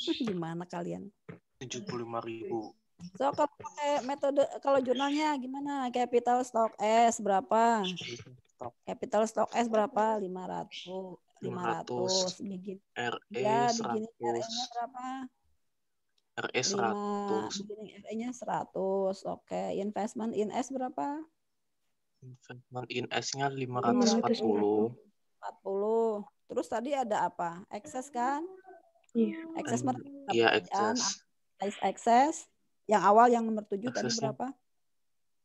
Gimana kalian? 75.000. So kalau pakai metode, kalau jurnalnya gimana? Capital stock S berapa? Capital stock S berapa? 500. Begini. Ya, beginning RE-nya berapa? RE 100. Beginning RE-nya 100. Oke, investment in S berapa? Investment in S-nya 540. 40. Terus tadi ada apa? Excess kan? Iya. Excess Iya, excess. Excess. Yang awal yang nomor 7 tadi berapa?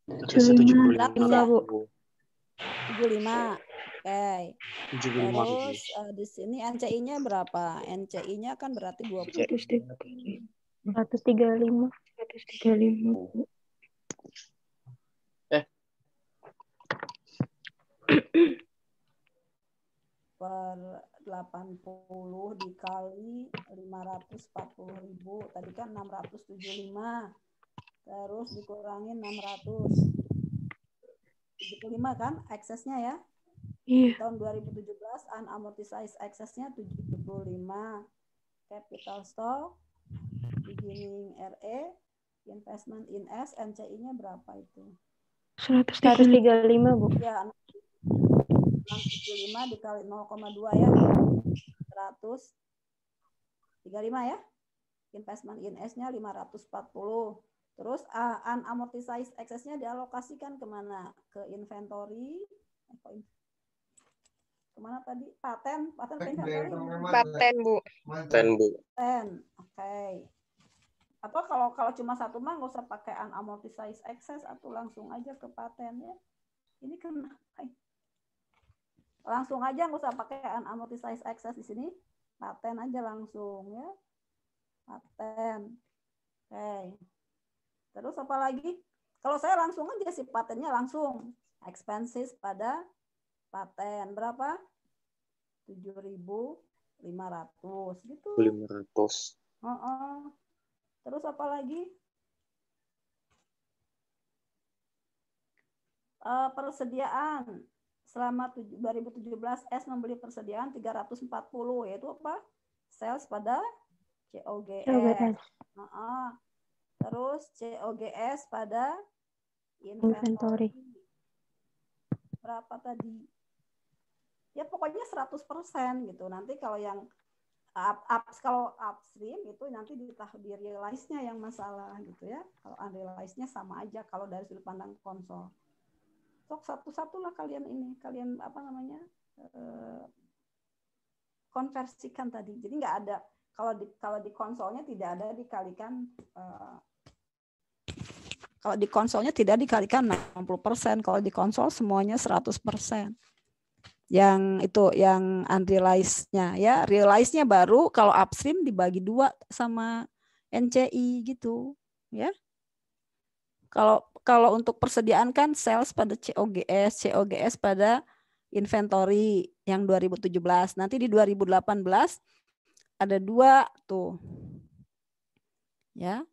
75, Bu. 75. Oke. 75. Terus di sini NCI-nya berapa? NCI-nya kan berarti 20. 135. per 80 dikali 540.000. Tadi kan 675. Terus dikurangin 675 kan eksesnya ya. Di tahun 2017 unamortized excess-nya 75. Capital stock, beginning RE, investment in S, NCI-nya berapa itu? 135, Bu. Ya, 675 dikali 0,2 ya. 135 ya. Investment in S-nya 540. Terus unamortized excess-nya dialokasikan kemana? Ke inventory. Kemana tadi? Paten inventory? Paten, Bu. Paten, Bu. Paten. Oke. Atau kalau cuma satu mah nggak usah pakai unamortized excess atau langsung aja ke paten ya. Ini kenapa? Langsung aja nggak usah pakai unamortized excess di sini. Paten aja langsung ya. Paten. Oke. Terus apa lagi? Kalau saya langsung aja sih patennya langsung. Expenses pada paten berapa? 7.500 gitu. 500. Terus apa lagi? Persediaan selama 2017 S membeli persediaan 340 yaitu apa? Sales pada COGS. Terus COGS pada inventory. Berapa tadi? Ya pokoknya 100% gitu. Nanti kalau yang kalau upstream itu nanti di realize-nya yang masalah gitu ya. Kalau unrealized-nya sama aja kalau dari sudut pandang konsol. Sok satu-satulah kalian konversikan tadi. Jadi nggak ada kalau di konsolnya tidak ada dikalikan kalau di konsolnya tidak dikalikan 60%, kalau di konsol semuanya 100%. Yang itu yang unrealized-nya ya, realize-nya baru kalau upstream dibagi 2 sama NCI gitu ya. Kalau untuk persediaan kan sales pada COGS pada inventory yang 2017. Nanti di 2018 ada 2 tuh. Ya.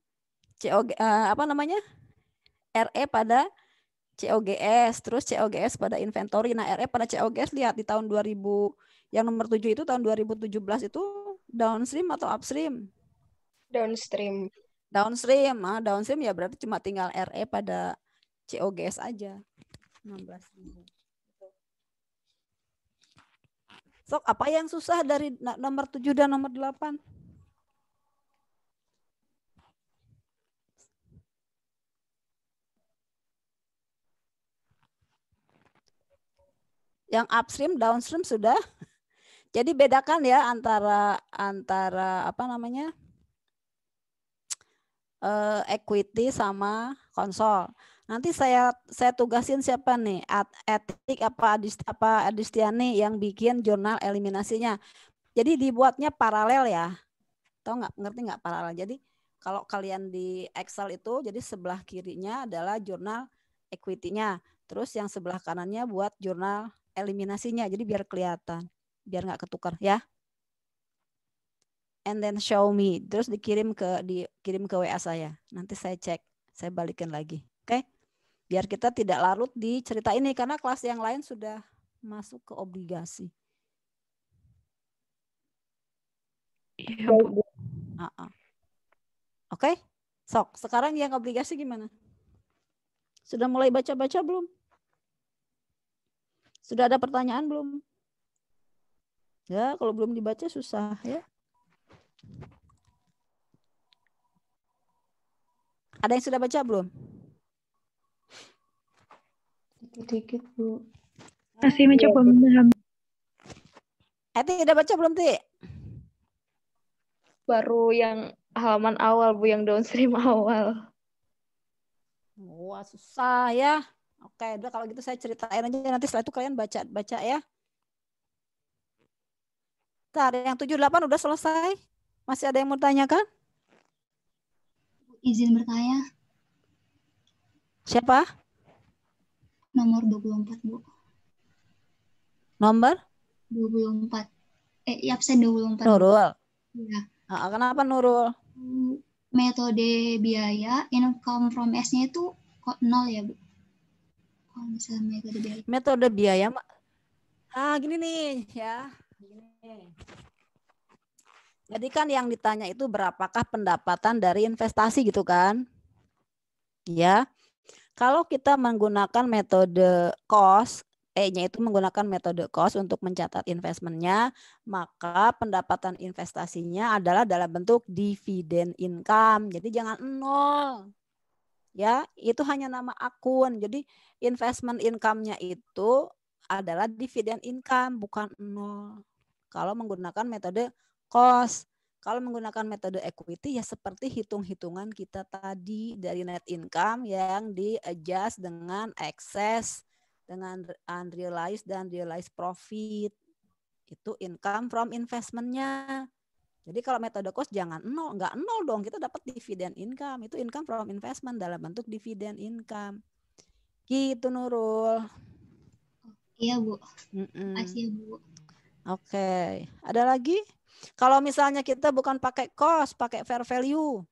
RE pada COGS, terus COGS pada inventory. Nah, RE pada COGS lihat di tahun 2000 yang nomor 7 itu tahun 2017 itu downstream atau upstream? Downstream. Downstream ya berarti cuma tinggal RE pada COGS aja. 16.000. Sok apa yang susah dari nomor 7 dan nomor 8? Yang upstream, downstream sudah. Jadi bedakan ya antara equity sama konsol. Nanti saya tugasin siapa nih? Etik apa Adistiani yang bikin jurnal eliminasinya. Jadi dibuatnya paralel ya. Ngerti nggak paralel? Jadi kalau kalian di Excel itu jadi sebelah kirinya adalah jurnal equity-nya. Terus yang sebelah kanannya buat jurnal eliminasinya. Jadi biar kelihatan. Biar nggak ketukar ya. And then show me. Terus dikirim ke WA saya. Nanti saya cek. Saya balikin lagi. Oke? Biar kita tidak larut di cerita ini. Karena kelas yang lain sudah masuk ke obligasi. Iya, Bu. Oke? Sok, sekarang yang obligasi gimana? Sudah mulai baca-baca belum? Sudah ada pertanyaan belum? Ya, kalau belum dibaca susah ya. Ada yang sudah baca belum? Sedikit, Bu. Masih mencoba memahami. Eti udah baca belum, Ti? Baru yang halaman awal, Bu, yang downstream awal. Wah, susah ya. Oke, udah kalau gitu saya ceritain aja nanti setelah itu kalian baca ya. Bentar, yang 78 udah selesai. Masih ada yang mau tanyakan? Izin bertanya. Siapa? Nomor 24, Bu. Nomor 24. Absen 24. Nurul. Ya. Kenapa Nurul? Metode biaya income from S-nya itu kok 0 ya, Bu? Kalau misalnya metode biaya. Metode biaya, gini nih ya. Gini. Jadi kan yang ditanya itu berapakah pendapatan dari investasi gitu kan? Ya. Kalau kita menggunakan metode cost, E-nya itu menggunakan metode cost untuk mencatat investmentnya, maka pendapatan investasinya adalah dalam bentuk dividen income. Jadi jangan 0. Ya, itu hanya nama akun. Jadi investment income-nya itu adalah dividen income, bukan 0. Kalau menggunakan metode cost. Kalau menggunakan metode equity ya seperti hitung-hitungan kita tadi dari net income yang di-adjust dengan excess, dengan unrealized dan realized profit. Itu income from investment-nya. Jadi kalau metode cost jangan 0, enggak 0 dong, kita dapat dividen income. Itu income from investment dalam bentuk dividen income. Gitu Nurul. Iya, Bu. Makasih, Bu. Oke, ada lagi? Kalau misalnya kita bukan pakai cost, pakai fair value.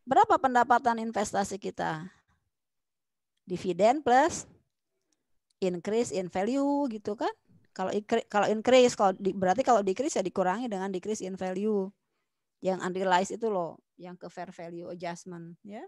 Berapa pendapatan investasi kita? Dividen plus increase in value gitu kan? Kalau increase, berarti kalau decrease ya dikurangi dengan decrease in value. Yang unrealized itu loh, yang ke fair value adjustment ya.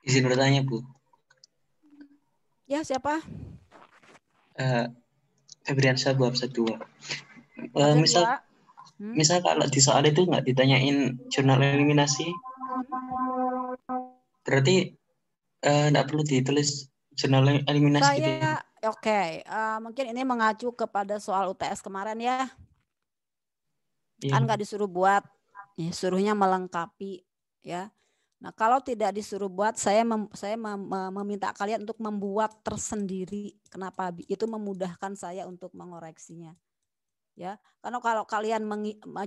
Izin bertanya, Bu. Ya, siapa? Febriansyah, Bu, absen 2. Absen 2. Misal kalau di soal itu nggak ditanyain jurnal eliminasi, berarti nggak perlu ditulis jurnal eliminasi gitu. Oke. Mungkin ini mengacu kepada soal UTS kemarin ya. Kan nggak disuruh buat, ya, suruhnya melengkapi ya. Nah kalau tidak disuruh buat, saya meminta kalian untuk membuat tersendiri. Kenapa? Itu memudahkan saya untuk mengoreksinya. Ya, karena kalau kalian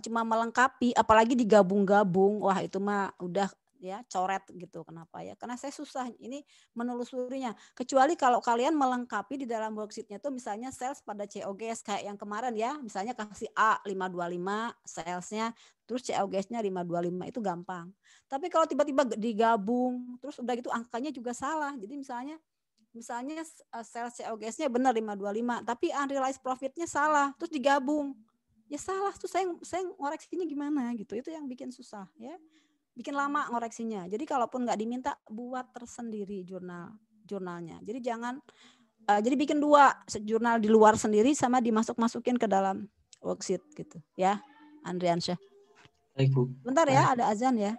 cuma melengkapi, apalagi digabung-gabung, wah itu mah udah ya coret gitu. Kenapa ya? Karena saya susah ini menelusurinya. Kecuali kalau kalian melengkapi di dalam worksheetnya tuh misalnya sales pada COGS kayak yang kemarin ya, misalnya kasih A 525 salesnya, terus COGS-nya 525 itu gampang. Tapi kalau tiba-tiba digabung, terus udah gitu angkanya juga salah. Jadi misalnya sales COGS-nya benar 525, tapi unrealized profit-nya salah, terus digabung. Ya salah, tuh saya ngoreksinya gimana gitu. Itu yang bikin susah ya. Bikin lama ngoreksinya. Jadi kalaupun nggak diminta, buat tersendiri jurnalnya. Jadi jangan jadi bikin 2 jurnal di luar sendiri sama dimasuk-masukin ke dalam worksheet gitu ya. Andriansyah. Baik, Bu. Bentar ya, ada azan ya.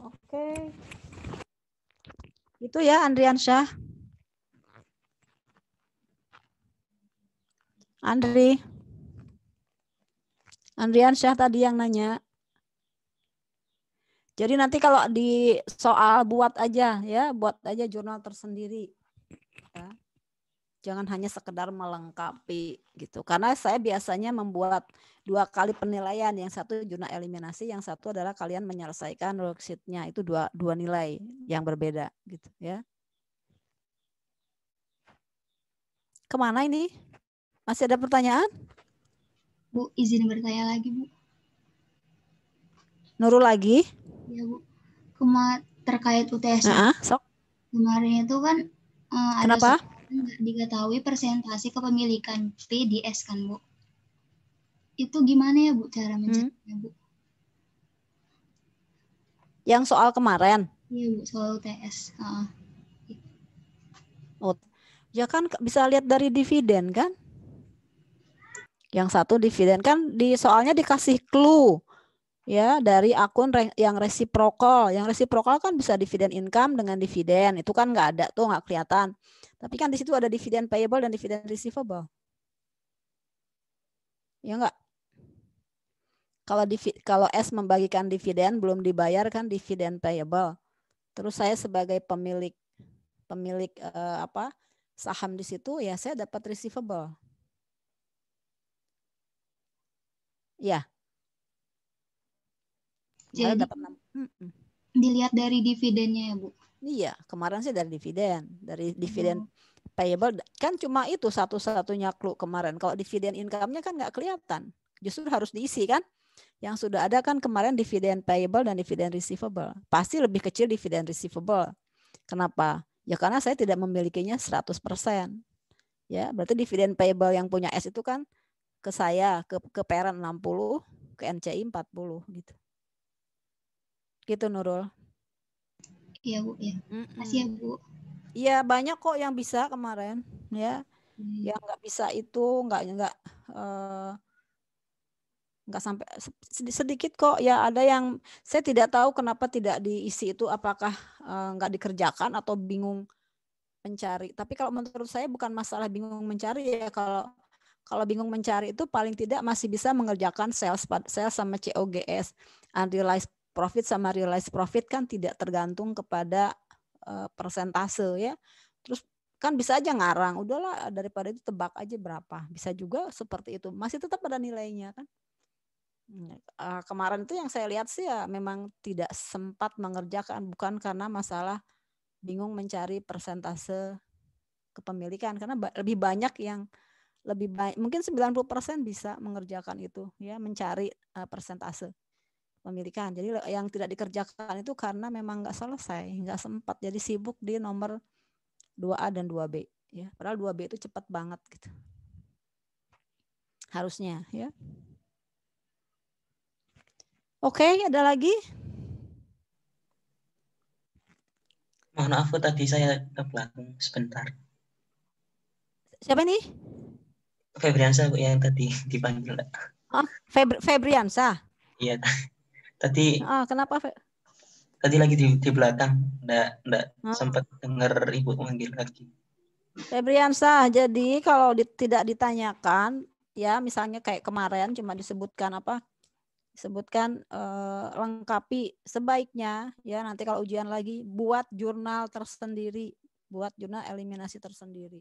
Oke. Itu ya Andriansyah. Andriansyah tadi yang nanya. Jadi nanti kalau di soal buat aja ya, buat aja jurnal tersendiri. Ya. Jangan hanya sekedar melengkapi gitu. Karena saya biasanya membuat 2 kali penilaian, yang satu jurnal eliminasi, yang satu adalah kalian menyelesaikan worksheet-nya. Itu dua nilai yang berbeda gitu ya. Kemana ini? Masih ada pertanyaan? Bu, izin bertanya lagi, Bu. Nurul lagi? Ya, Bu. Terkait UTS. Sok. Kemarin itu kan Kenapa? Nggak diketahui persentase kepemilikan PDS kan, Bu. Itu gimana ya, Bu, cara mencarinya, Bu? Yang soal kemarin? Iya, Bu, soal UTS. Oh, ya kan bisa lihat dari dividen kan? Yang satu dividen kan soalnya dikasih clue ya dari akun yang resiprokal. Yang resiprokal kan bisa dividen income dengan dividen. Itu kan nggak ada tuh, nggak kelihatan. Tapi kan di situ ada dividen payable dan dividen receivable. Ya nggak? Kalau S membagikan dividen belum dibayar kan dividen payable. Terus saya sebagai pemilik saham di situ ya saya dapat receivable. Ya. Jadi dapat dilihat dari dividennya ya, Bu? Iya, kemarin sih dari dividen payable kan cuma itu satu-satunya clue kemarin. Kalau dividen income-nya kan nggak kelihatan. Justru harus diisi kan? Yang sudah ada kan kemarin dividen payable dan dividen receivable. Pasti lebih kecil dividen receivable. Kenapa? Ya karena saya tidak memilikinya 100%. Ya, berarti dividen payable yang punya S itu kan ke saya, ke parent 60, ke NCI 40 gitu. Gitu Nurul. Iya, Bu, ya. Makasih ya, Bu. Iya, banyak kok yang bisa kemarin, ya. Yang nggak bisa itu nggak sampai sedikit kok. Ya ada yang saya tidak tahu kenapa tidak diisi itu, apakah nggak dikerjakan atau bingung mencari. Tapi kalau menurut saya bukan masalah bingung mencari ya. Kalau bingung mencari itu paling tidak masih bisa mengerjakan sales sama COGS. Unrealized profit sama realized profit kan tidak tergantung kepada persentase ya. Terus Kan bisa aja ngarang, udahlah daripada itu tebak aja berapa. Bisa juga seperti itu, masih tetap ada nilainya kan. Kemarin itu yang saya lihat sih ya memang tidak sempat mengerjakan, bukan karena masalah bingung mencari persentase kepemilikan, karena lebih banyak yang mungkin 90% bisa mengerjakan itu ya, mencari persentase pemilikan. Jadi yang tidak dikerjakan itu karena memang nggak selesai, nggak sempat, jadi sibuk di nomor 2A dan 2B ya. Padahal 2B itu cepat banget gitu. Harusnya ya. Oke, ada lagi? Mohon maaf tadi saya ke belakang sebentar. Siapa nih? Febriansa yang tadi dipanggil. Oh, Febriansa. Iya. Tadi. Kenapa? Tadi lagi di belakang, enggak sempat dengar Ibu manggil lagi. Febriansa, jadi kalau tidak ditanyakan, ya misalnya kayak kemarin cuma disebutkan lengkapi sebaiknya ya, nanti kalau ujian lagi buat jurnal tersendiri, buat jurnal eliminasi tersendiri.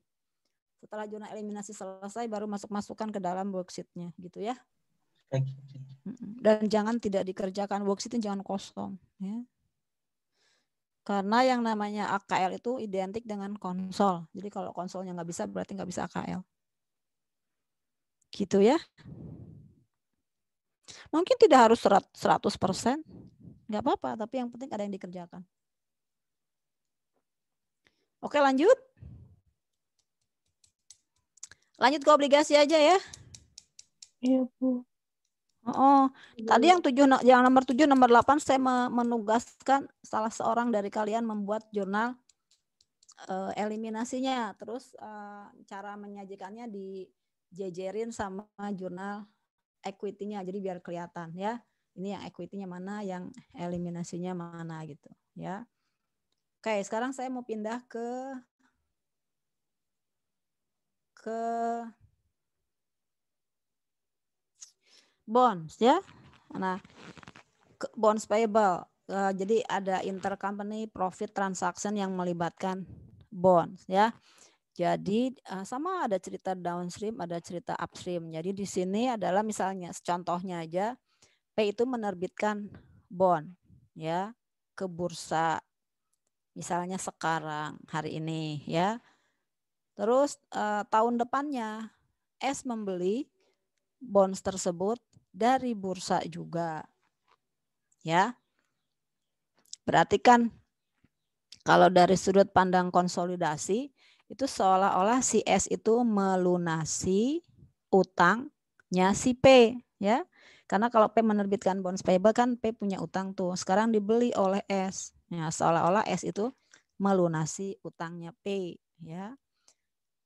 Setelah jurnal eliminasi selesai baru masukkan ke dalam worksheet-nya gitu ya. Dan jangan tidak dikerjakan, worksheet-nya jangan kosong ya. Karena yang namanya AKL itu identik dengan konsol. Jadi kalau konsolnya nggak bisa berarti nggak bisa AKL. Gitu ya. Mungkin tidak harus 100%, nggak apa-apa, tapi yang penting ada yang dikerjakan. Oke, lanjut. Lanjut ke obligasi aja ya. Iya, Bu. Tadi yang nomor 7, nomor 8 saya menugaskan salah seorang dari kalian membuat jurnal eliminasinya. Terus cara menyajikannya dijejerin sama jurnal equity-nya, jadi biar kelihatan ya. Ini yang equity-nya mana, yang eliminasinya mana gitu ya. Oke, sekarang saya mau pindah ke bonds ya. Nah, bonds payable. Jadi ada intercompany profit transaction yang melibatkan bonds ya. Jadi sama ada cerita downstream, ada cerita upstream. Jadi di sini adalah misalnya contohnya aja P itu menerbitkan bond ya ke bursa. Misalnya sekarang hari ini ya. Terus tahun depannya S membeli bonds tersebut dari bursa juga. Ya. Berarti kan kalau dari sudut pandang konsolidasi itu seolah-olah si S itu melunasi utangnya si P ya. Karena kalau P menerbitkan bonds payable kan P punya utang tuh. Sekarang dibeli oleh S. Ya, seolah-olah S itu melunasi utangnya P ya.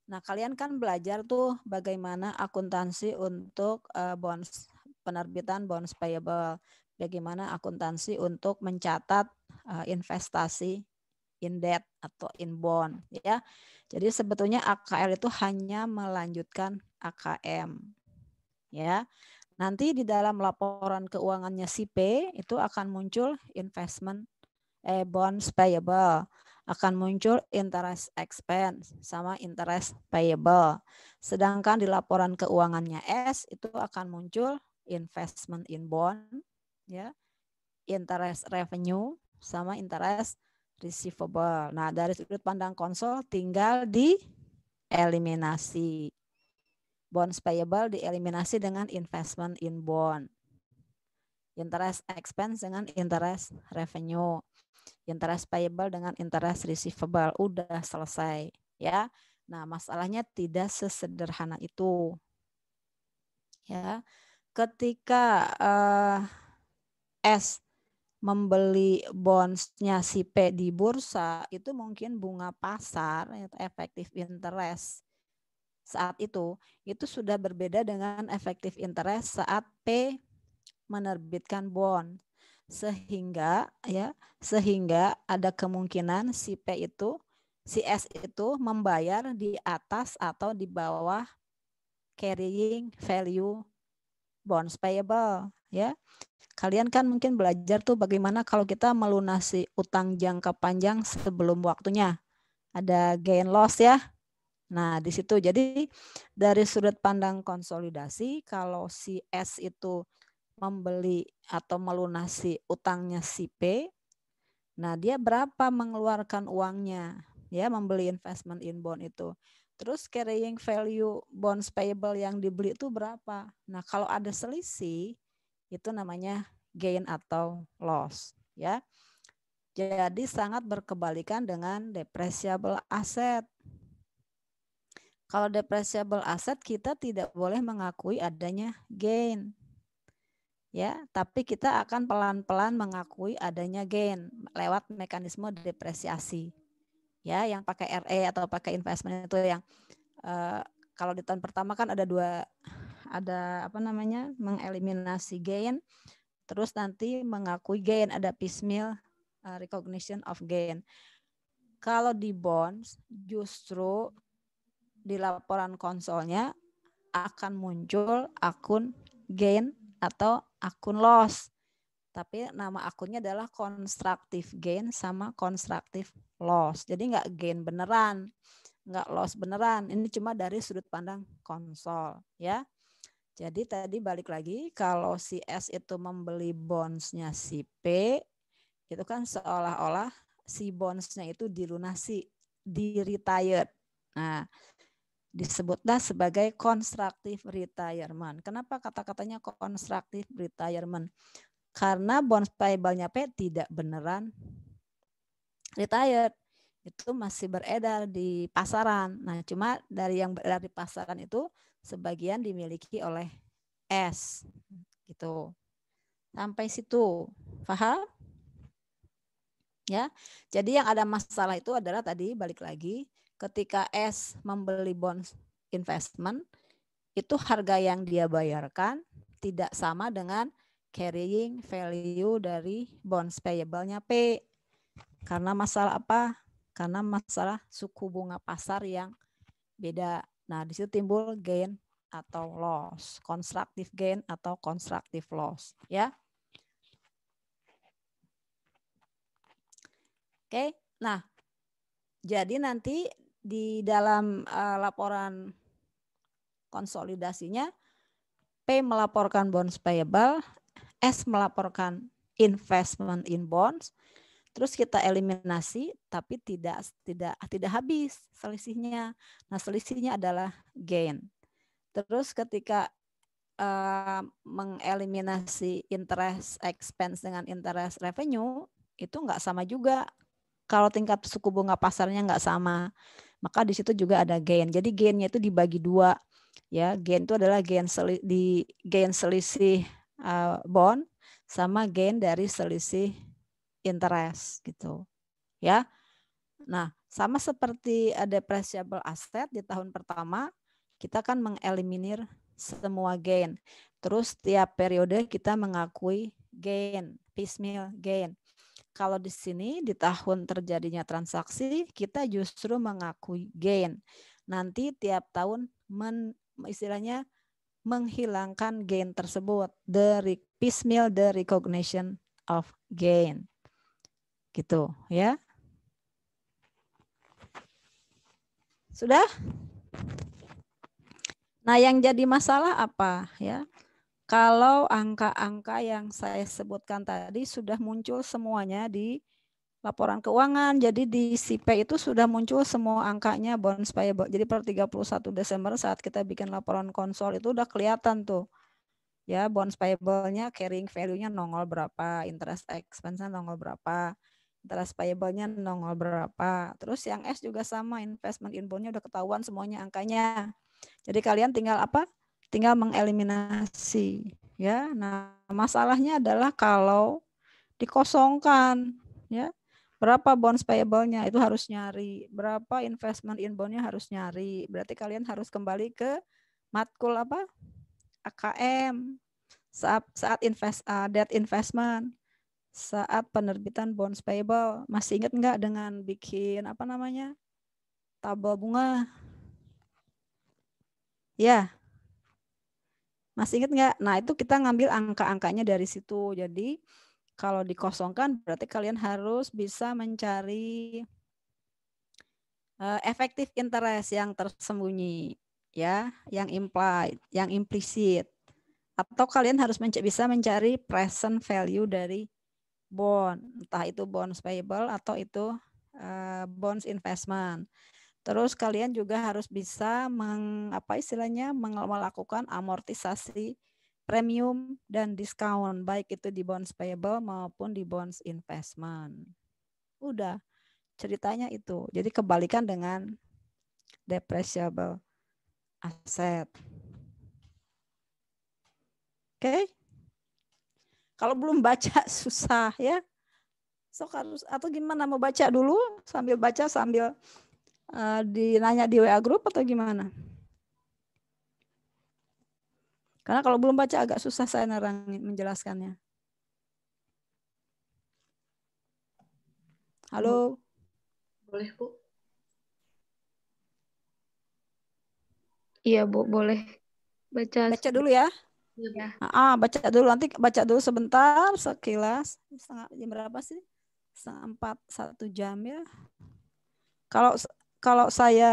Nah, kalian kan belajar tuh bagaimana akuntansi untuk bonds, penerbitan bonds payable. Bagaimana akuntansi untuk mencatat investasi in debt atau in bond ya. Jadi sebetulnya AKL itu hanya melanjutkan AKM. Ya. Nanti di dalam laporan keuangannya si P itu akan muncul investment bonds payable, akan muncul interest expense sama interest payable. Sedangkan di laporan keuangannya S itu akan muncul investment in bond ya, interest revenue sama interest receivable. Nah, dari sudut pandang konsol tinggal dieliminasi. Bonds payable dieliminasi dengan investment in bond. Interest expense dengan interest revenue. Interest payable dengan interest receivable. Udah selesai ya. Nah, masalahnya tidak sesederhana itu. Ya. Ketika S membeli bondsnya si P di bursa, itu mungkin bunga pasar, efektif interest saat itu sudah berbeda dengan efektif interest saat P menerbitkan bond. Sehingga ada kemungkinan si S itu membayar di atas atau di bawah carrying value bonds payable ya. Kalian kan mungkin belajar tuh bagaimana kalau kita melunasi utang jangka panjang sebelum waktunya. ada gain loss ya. Nah, di situ jadi dari sudut pandang konsolidasi, kalau si S itu membeli atau melunasi utangnya si P, nah dia berapa mengeluarkan uangnya ya, membeli investment in bond itu. Terus carrying value bonds payable yang dibeli itu berapa? Nah, kalau ada selisih itu namanya gain atau loss ya. Jadi sangat berkebalikan dengan depreciable asset. Kalau depreciable asset kita tidak boleh mengakui adanya gain. Ya, tapi kita akan pelan-pelan mengakui adanya gain lewat mekanisme depresiasi. Ya, yang pakai RE atau pakai investment itu yang kalau di tahun pertama kan ada mengeliminasi gain, terus nanti mengakui gain, ada piecemeal recognition of gain. Kalau di bonds justru di laporan konsolnya akan muncul akun gain atau akun loss. Tapi nama akunnya adalah constructive gain sama constructive loss. Jadi nggak gain beneran, nggak loss beneran. Ini cuma dari sudut pandang konsol ya. Jadi tadi balik lagi, kalau si S itu membeli bondsnya si P, itu kan seolah-olah si bondsnya itu dilunasi, di-retired. Nah, disebutlah sebagai constructive retirement. Kenapa kata-katanya constructive retirement? Karena bonds payable-nya P tidak beneran retired. Itu masih beredar di pasaran. Nah, cuma dari yang beredar di pasaran itu sebagian dimiliki oleh S. Gitu. Sampai situ. Paham? Ya. Jadi yang ada masalah itu adalah tadi balik lagi, ketika S membeli bonds investment, itu harga yang dia bayarkan tidak sama dengan carrying value dari bonds payable-nya P. Karena masalah apa? Karena masalah suku bunga pasar yang beda. Nah, di situ timbul gain atau loss, constructive gain atau constructive loss, ya. Oke. Nah, jadi nanti di dalam laporan konsolidasinya P melaporkan bonds payable, S melaporkan investment in bonds, terus kita eliminasi, tapi tidak habis selisihnya. Nah, selisihnya adalah gain. Terus ketika mengeliminasi interest expense dengan interest revenue, itu nggak sama juga. Kalau tingkat suku bunga pasarnya nggak sama, maka di situ juga ada gain. Jadi gainnya itu dibagi dua. Ya, gain itu adalah gain selisih bond sama gain dari selisih interest gitu. Ya. Nah, sama seperti depreciable asset di tahun pertama, kita kan mengeliminir semua gain. Terus tiap periode kita mengakui gain, piecemeal gain. Kalau di sini di tahun terjadinya transaksi, kita justru mengakui gain. Nanti tiap tahun istilahnya menghilangkan gain tersebut, piecemeal the recognition of gain. Gitu ya. Sudah? Nah, yang jadi masalah apa ya? Kalau angka-angka yang saya sebutkan tadi sudah muncul semuanya di laporan keuangan. Jadi di CP itu sudah muncul semua angkanya bonds payable. Jadi per 31 Desember saat kita bikin laporan konsol itu udah kelihatan tuh. Ya, bonds payable-nya carrying value-nya nongol berapa, interest expense-nya nongol berapa, interest payable-nya nongol berapa. Terus yang S juga sama, investment in bond-nya udah ketahuan semuanya angkanya. Jadi kalian tinggal apa? Tinggal mengeliminasi, ya. Nah, masalahnya adalah kalau dikosongkan, ya. Berapa bonds payable-nya itu harus nyari, berapa investment in bond-nya harus nyari. Berarti kalian harus kembali ke matkul apa? AKM. Saat debt investment, saat penerbitan bonds payable. Masih ingat nggak dengan bikin apa namanya? Tabel bunga? Ya. Masih ingat nggak? Nah, itu kita ngambil angka-angkanya dari situ. Jadi kalau dikosongkan berarti kalian harus bisa mencari effective interest yang tersembunyi, ya, yang implied, yang implisit. Atau kalian harus bisa mencari present value dari bond, entah itu bonds payable atau itu bonds investment. Terus kalian juga harus bisa melakukan amortisasi premium dan diskon, baik itu di bonds payable maupun di bonds investment. Udah, ceritanya itu. Jadi kebalikan dengan depreciable asset. Oke? Kalau belum baca susah ya. So harus atau gimana, mau baca dulu sambil baca sambil dinanya di WA group atau gimana? Karena kalau belum baca agak susah saya menjelaskannya. Halo? Boleh, Bu. Iya, Bu, boleh. Baca dulu ya. Ya. Baca dulu, nanti baca dulu sebentar sekilas. Jam berapa sih? 1 jam ya. Kalau saya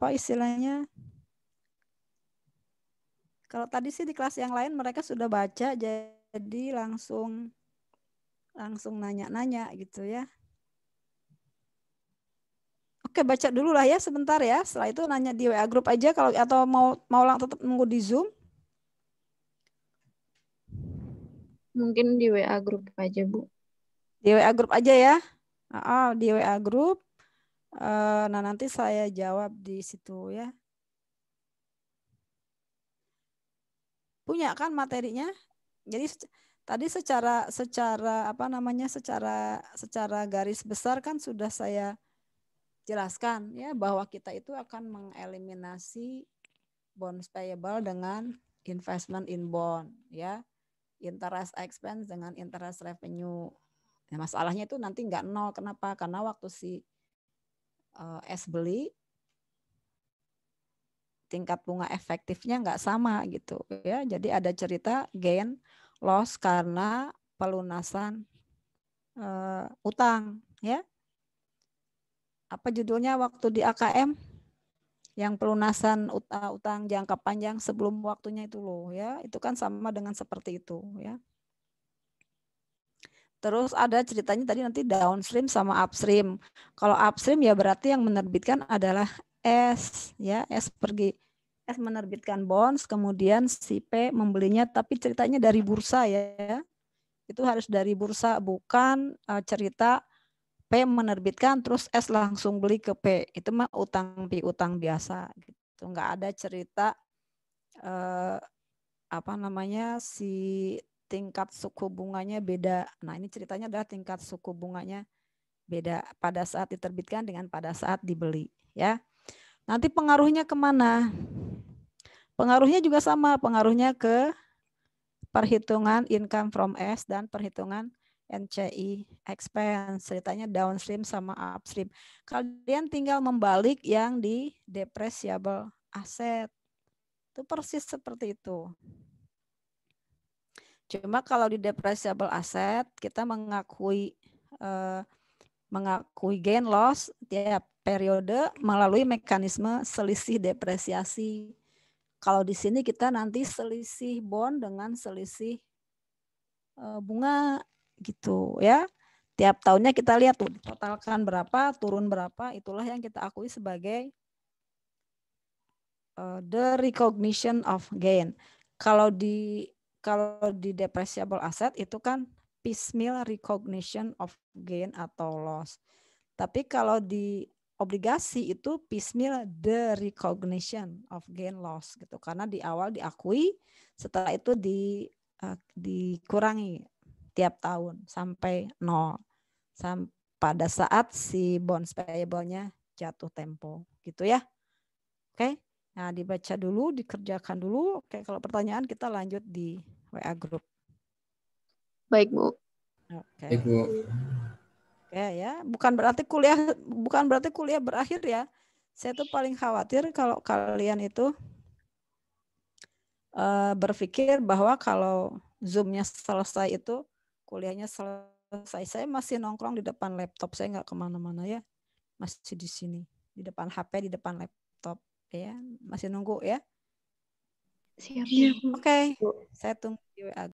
istilahnya, kalau tadi sih di kelas yang lain mereka sudah baca, jadi langsung nanya-nanya gitu ya. Oke, baca dulu lah ya sebentar ya. Setelah itu nanya di WA group aja kalau atau mau tetap nunggu di Zoom. Mungkin di WA grup aja, Bu. Di WA group aja ya. Di WA group. Nah, nanti saya jawab di situ ya. Punya kan materinya? Jadi tadi secara garis besar kan sudah saya jelaskan ya, bahwa kita itu akan mengeliminasi bonds payable dengan investment in bond ya. Interest expense dengan interest revenue. Nah, masalahnya itu nanti nggak nol. Kenapa? Karena waktu si S beli, tingkat bunga efektifnya nggak sama gitu ya. Jadi ada cerita gain loss karena pelunasan utang ya. Apa judulnya waktu di AKM? Yang pelunasan utang jangka panjang sebelum waktunya itu loh ya. Itu kan sama dengan seperti itu ya. Terus ada ceritanya tadi nanti downstream sama upstream. Kalau upstream ya berarti yang menerbitkan adalah S ya, S menerbitkan bonds, kemudian si P membelinya, tapi ceritanya dari bursa ya. Itu harus dari bursa, bukan cerita P menerbitkan terus S langsung beli ke P. Itu mah utang piutang biasa gitu. Nggak ada cerita si tingkat suku bunganya beda. Nah, ini ceritanya adalah tingkat suku bunganya beda pada saat diterbitkan dengan pada saat dibeli ya. Nanti pengaruhnya kemana? Pengaruhnya juga sama, pengaruhnya ke perhitungan income from S dan perhitungan NCI expense. Ceritanya downstream sama upstream. Kalian tinggal membalik yang di depreciable asset. Itu persis seperti itu. Cuma kalau di depreciable asset kita mengakui gain loss tiap periode melalui mekanisme selisih depresiasi. Kalau di sini kita nanti selisih bond dengan selisih bunga gitu ya. Tiap tahunnya kita lihat tuh totalkan berapa, turun berapa, itulah yang kita akui sebagai the recognition of gain. Kalau di depreciable asset itu kan piecemeal recognition of gain atau loss. Tapi kalau di obligasi itu piecemeal the recognition of gain loss gitu. Karena di awal diakui, setelah itu dikurangi tiap tahun sampai 0. Pada saat si bonds payable-nya jatuh tempo gitu ya. Oke. Nah, dibaca dulu, dikerjakan dulu. Oke, kalau pertanyaan kita lanjut di WA group. Baik, Bu. Oke. Baik, Bu. Oke ya, bukan berarti kuliah berakhir ya. Saya tuh paling khawatir kalau kalian itu berpikir bahwa kalau Zoom-nya selesai itu kuliahnya selesai. Saya masih nongkrong di depan laptop, saya nggak kemana-mana ya, masih di sini di depan HP, di depan laptop ya. Masih nunggu ya? Siap. Oke, saya tunggu di WA.